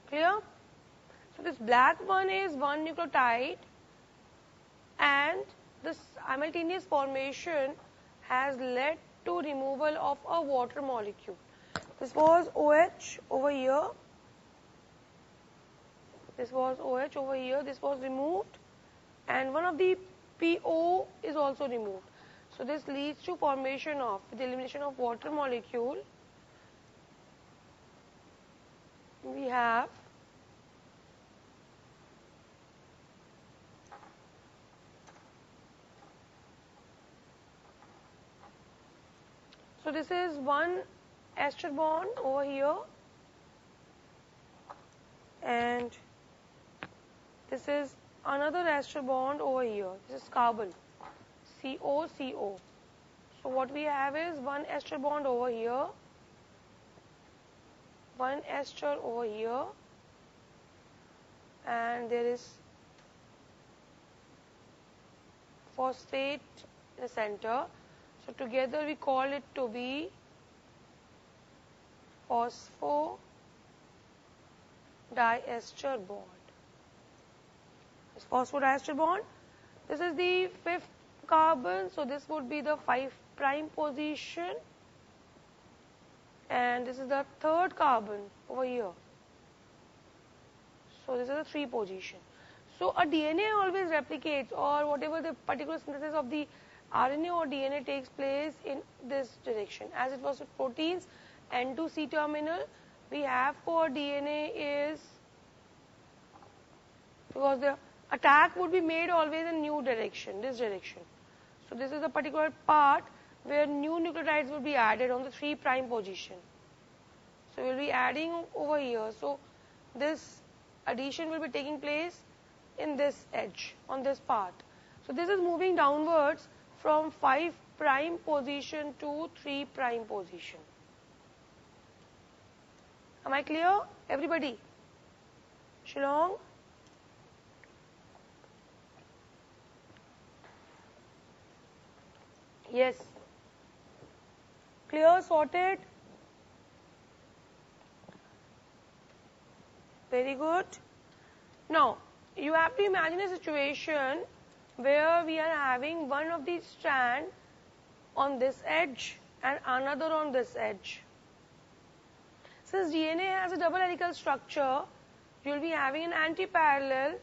Clear? So this black one is one nucleotide, and this simultaneous formation has led to removal of a water molecule. This was OH over here. This was OH over here. This was removed, and one of the PO is also removed. So this leads to formation of, with the elimination of water molecule, we have so this is one ester bond over here, and this is another ester bond over here. This is carbon, CO. So what we have is one ester bond over here, one ester over here, and there is phosphate in the center. So together we call it to be phosphodiester bond. This phosphodiester bond This is the fifth carbon, so this would be the 5' position, and this is the third carbon over here. So this is the 3 position. So a DNA always replicates, or whatever the particular synthesis of the RNA or DNA takes place in this direction. As it was with proteins, N to C terminal, we have for DNA is, because the attack would be made always in new direction, this direction. So this is a particular part where new nucleotides will be added on the 3' position. So we will be adding over here. So this addition will be taking place in this edge, on this part. So this is moving downwards from 5' position to 3' position. Am I clear? Everybody? Shillong? Yes. Clear, sorted? Very good. Now, you have to imagine a situation where we are having one of these strands on this edge and another on this edge. Since DNA has a double helical structure, you will be having an anti-parallel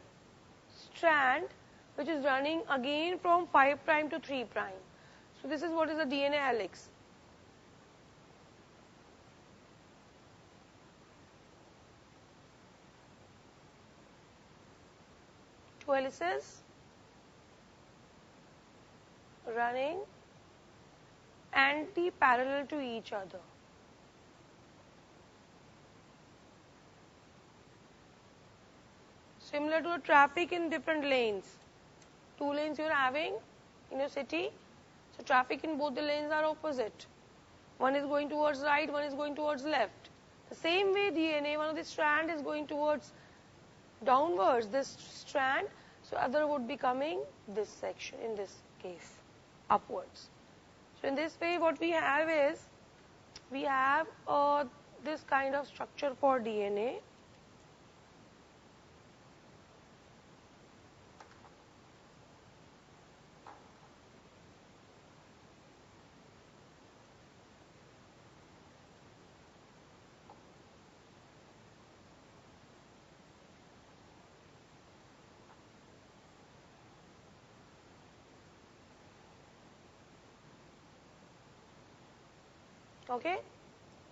strand which is running again from 5' to 3'. So this is what is the DNA helix. Two helices running anti-parallel to each other. Similar to the traffic in different lanes. 2 lanes you are having in your city. So traffic in both the lanes are opposite. One is going towards right, one is going towards left. The same way DNA, one of the strand is going towards downwards, this strand. So other would be coming this section, in this case, upwards. So in this way what we have is, we have this kind of structure for DNA. Okay.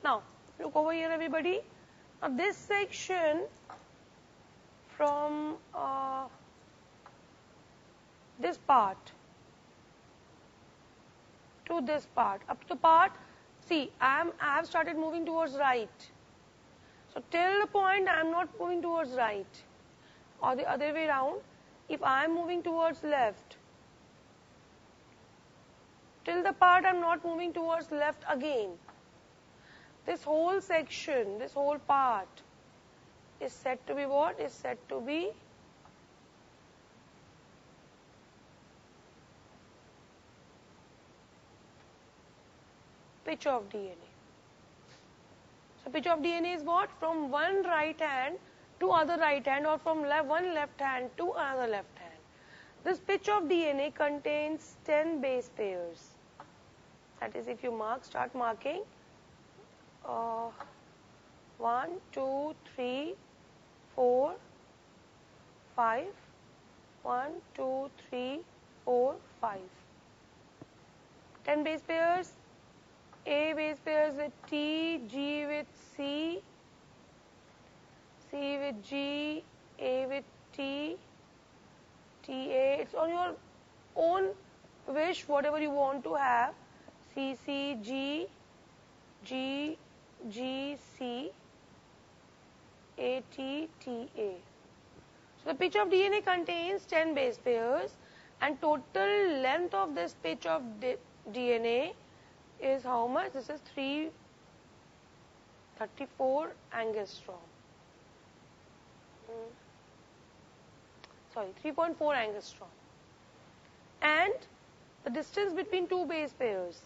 Now, look over here everybody. Now this section from this part to this part, up to the part, see, I have started moving towards right. So till the point I am not moving towards right, or the other way around, if I am moving towards left, till the part I am not moving towards left again. This whole section, this whole part is said to be what? Is said to be pitch of DNA. So pitch of DNA is what? From one right hand to other right hand, or from one left hand to another left hand. This pitch of DNA contains 10 base pairs. That is, if you start marking 1, 2, 3, 4, 5, 1, 2, 3, 4, 5. 10 base pairs, A base pairs with T, G with C, C with G, A with T, TA. It's on your own wish, whatever you want to have. C, C, G, G, G, C, A, T, T, A. So the pitch of DNA contains 10 base pairs, and total length of this pitch of DNA is how much? This is 334 angstrom. Sorry, 3.4 angstrom. And the distance between two base pairs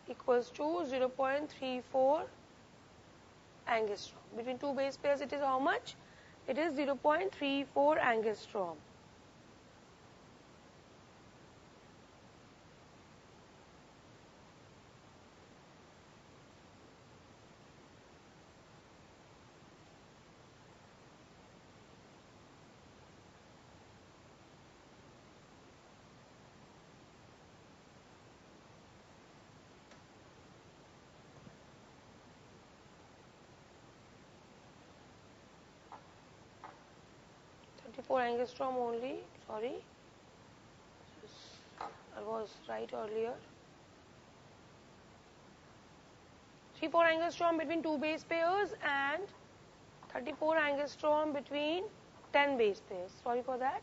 equals to 0.34 angstrom. Between two base pairs, it is how much? It is 0.34 angstrom. Four angstrom only, sorry, I was right earlier. 34 angstrom between two base pairs and 34 angstrom between 10 base pairs. Sorry for that.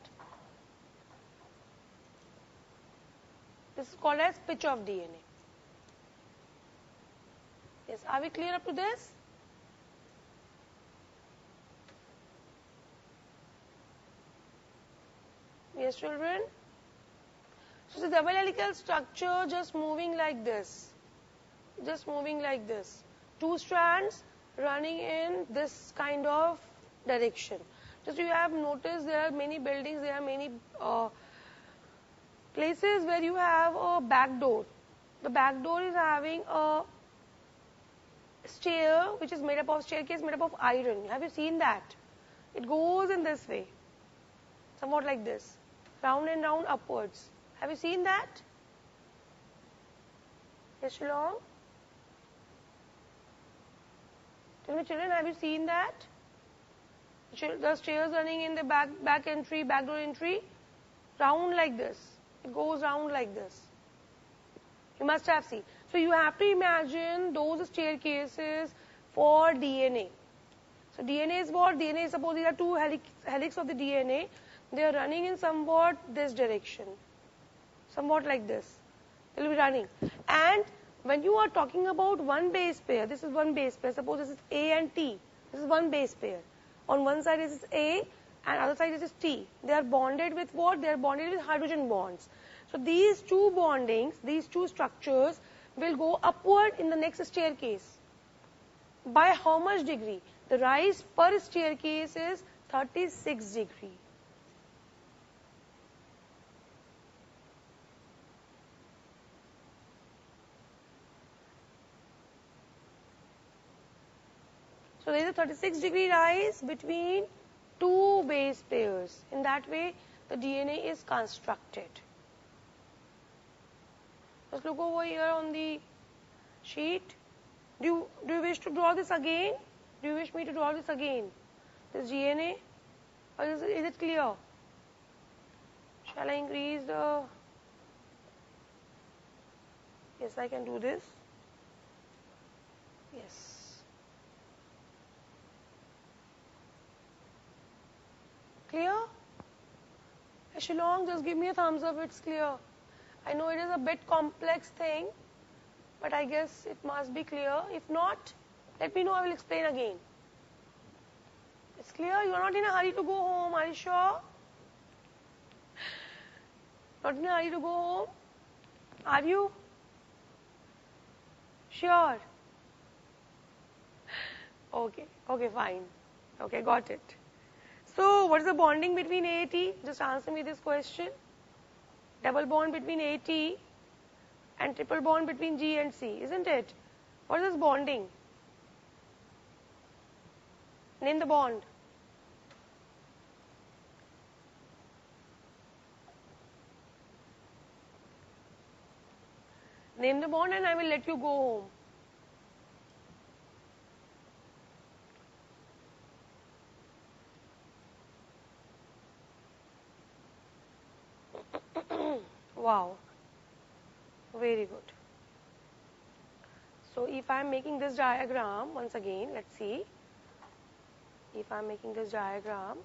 This is called as pitch of DNA. Yes, are we clear up to this? Yes, children. So the double helical structure just moving like this. Just moving like this. Two strands running in this kind of direction. Just you have noticed there are many buildings, there are many places where you have a back door. The back door is having a stair which is made up of staircase made up of iron. Have you seen that? It goes in this way, somewhat like this, round and round upwards. Have you seen that? Yes, Shillong? Tell me, children, have you seen that? The stairs running in the back door entry, round like this. It goes round like this. You must have seen. So you have to imagine those staircases for DNA. So DNA is what? DNA is, suppose these are two helix of the DNA. They are running in somewhat this direction. Somewhat like this. They will be running. And when you are talking about one base pair, this is one base pair. Suppose this is A and T. This is one base pair. On one side this is A and other side this is T. They are bonded with what? They are bonded with hydrogen bonds. So these two bondings, these two structures will go upward in the next staircase. By how much degree? The rise per staircase is 36 degree. So there is a 36 degree rise between two base pairs. In that way, the DNA is constructed. Just look over here on the sheet. Do you wish to draw this again? Do you wish me to draw this again? This DNA? Or is it clear? Shall I increase the... Yes, I can do this. Yes. Clear? Shillong, just give me a thumbs up, it's clear. I know it is a bit complex thing, but I guess it must be clear. If not, let me know, I will explain again. It's clear? You are not in a hurry to go home, are you sure? Not in a hurry to go home? Are you? Sure? Okay, fine. Okay, got it. So, what is the bonding between A and T? Just answer me this question. Double bond between AT and triple bond between G and C, isn't it? What is this bonding? Name the bond. Name the bond and I will let you go home. Wow, very good. So if I am making this diagram, once again, let's see. If I am making this diagram,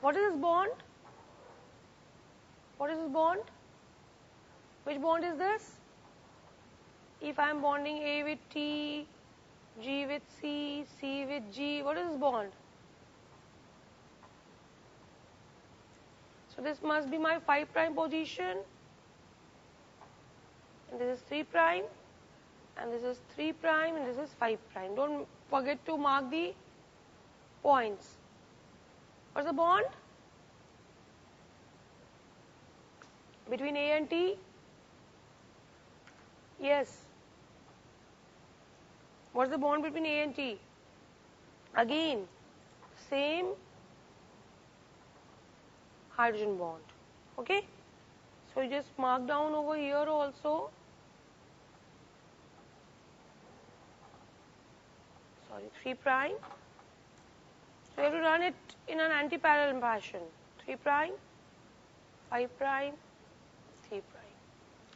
what is this bond? What is this bond? Which bond is this? If I am bonding A with T, G with with C, C with G. What is this bond? So this must be my 5' position, and this is 3', and this is 3', and this is 5'. Don't forget to mark the points. What's the bond? Between A and T? Yes. What's the bond between A and T? Again, same hydrogen bond. Okay? So you just mark down over here also. Sorry, 3'. So you have to run it in an anti-parallel fashion. 3', 5', 3'.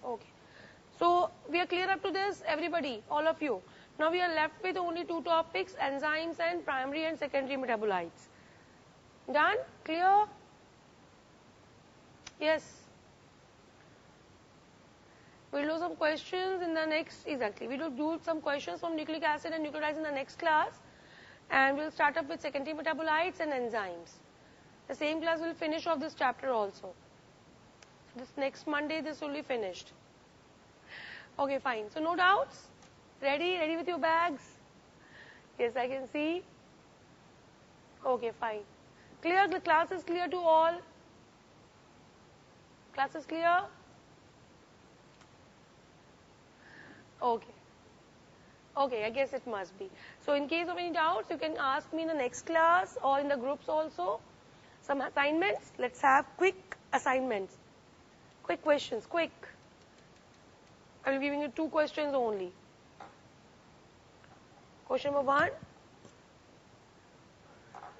Okay. So we are clear up to this, everybody, all of you. Now we are left with only two topics, enzymes and primary and secondary metabolites. Done? Clear? Yes. We'll do some questions in the next, exactly. We will do some questions from nucleic acid and nucleotides in the next class. And we'll start up with secondary metabolites and enzymes. The same class will finish off this chapter also. So this next Monday, this will be finished. Okay, fine. So no doubts? Ready? Ready with your bags? Yes, I can see. Okay, fine. Clear? The class is clear to all? Class is clear? Okay. Okay, I guess it must be. So in case of any doubts, you can ask me in the next class or in the groups also. Some assignments. Let's have quick assignments. Quick questions, quick. I will be giving you 2 questions only. Question number 1.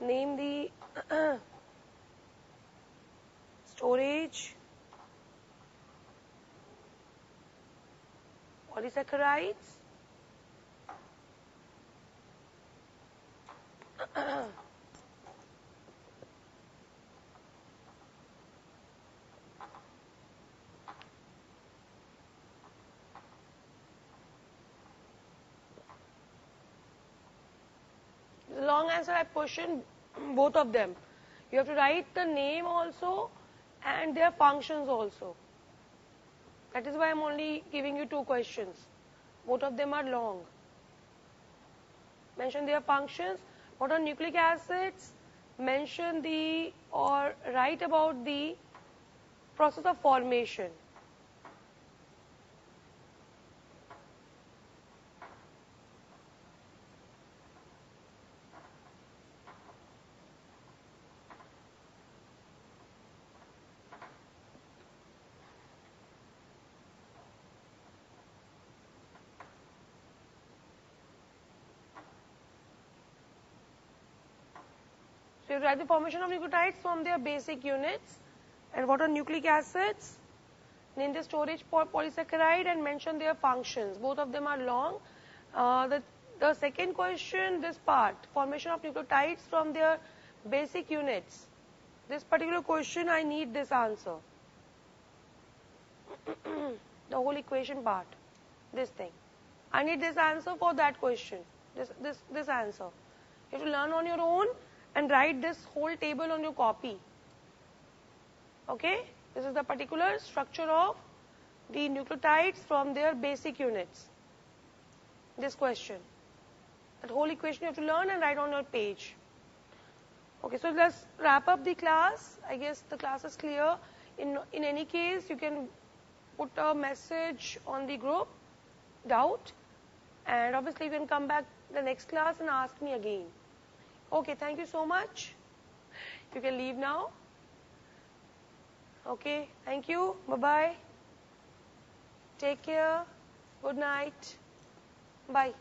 Name the storage polysaccharides the long answer I questioned both of them. You have to write the name also and their functions also. That is why I am only giving you 2 questions. Both of them are long. Mention their functions. What are nucleic acids? Mention the or write about the process of formation. So you write the formation of nucleotides from their basic units. And what are nucleic acids? Name the storage polysaccharide and mention their functions. Both of them are long. The second question, this part, formation of nucleotides from their basic units. This particular question, I need this answer. The whole equation part, this thing. I need this answer for that question, this answer. You have to learn on your own and write this whole table on your copy. Okay? This is the particular structure of the nucleotides from their basic units. This question. That whole equation you have to learn and write on your page. Okay, so let's wrap up the class. I guess the class is clear. In any case, you can put a message on the group, doubt, and obviously you can come back the next class and ask me again. Okay, thank you so much. You can leave now. Okay, thank you. Bye-bye. Take care. Good night. Bye.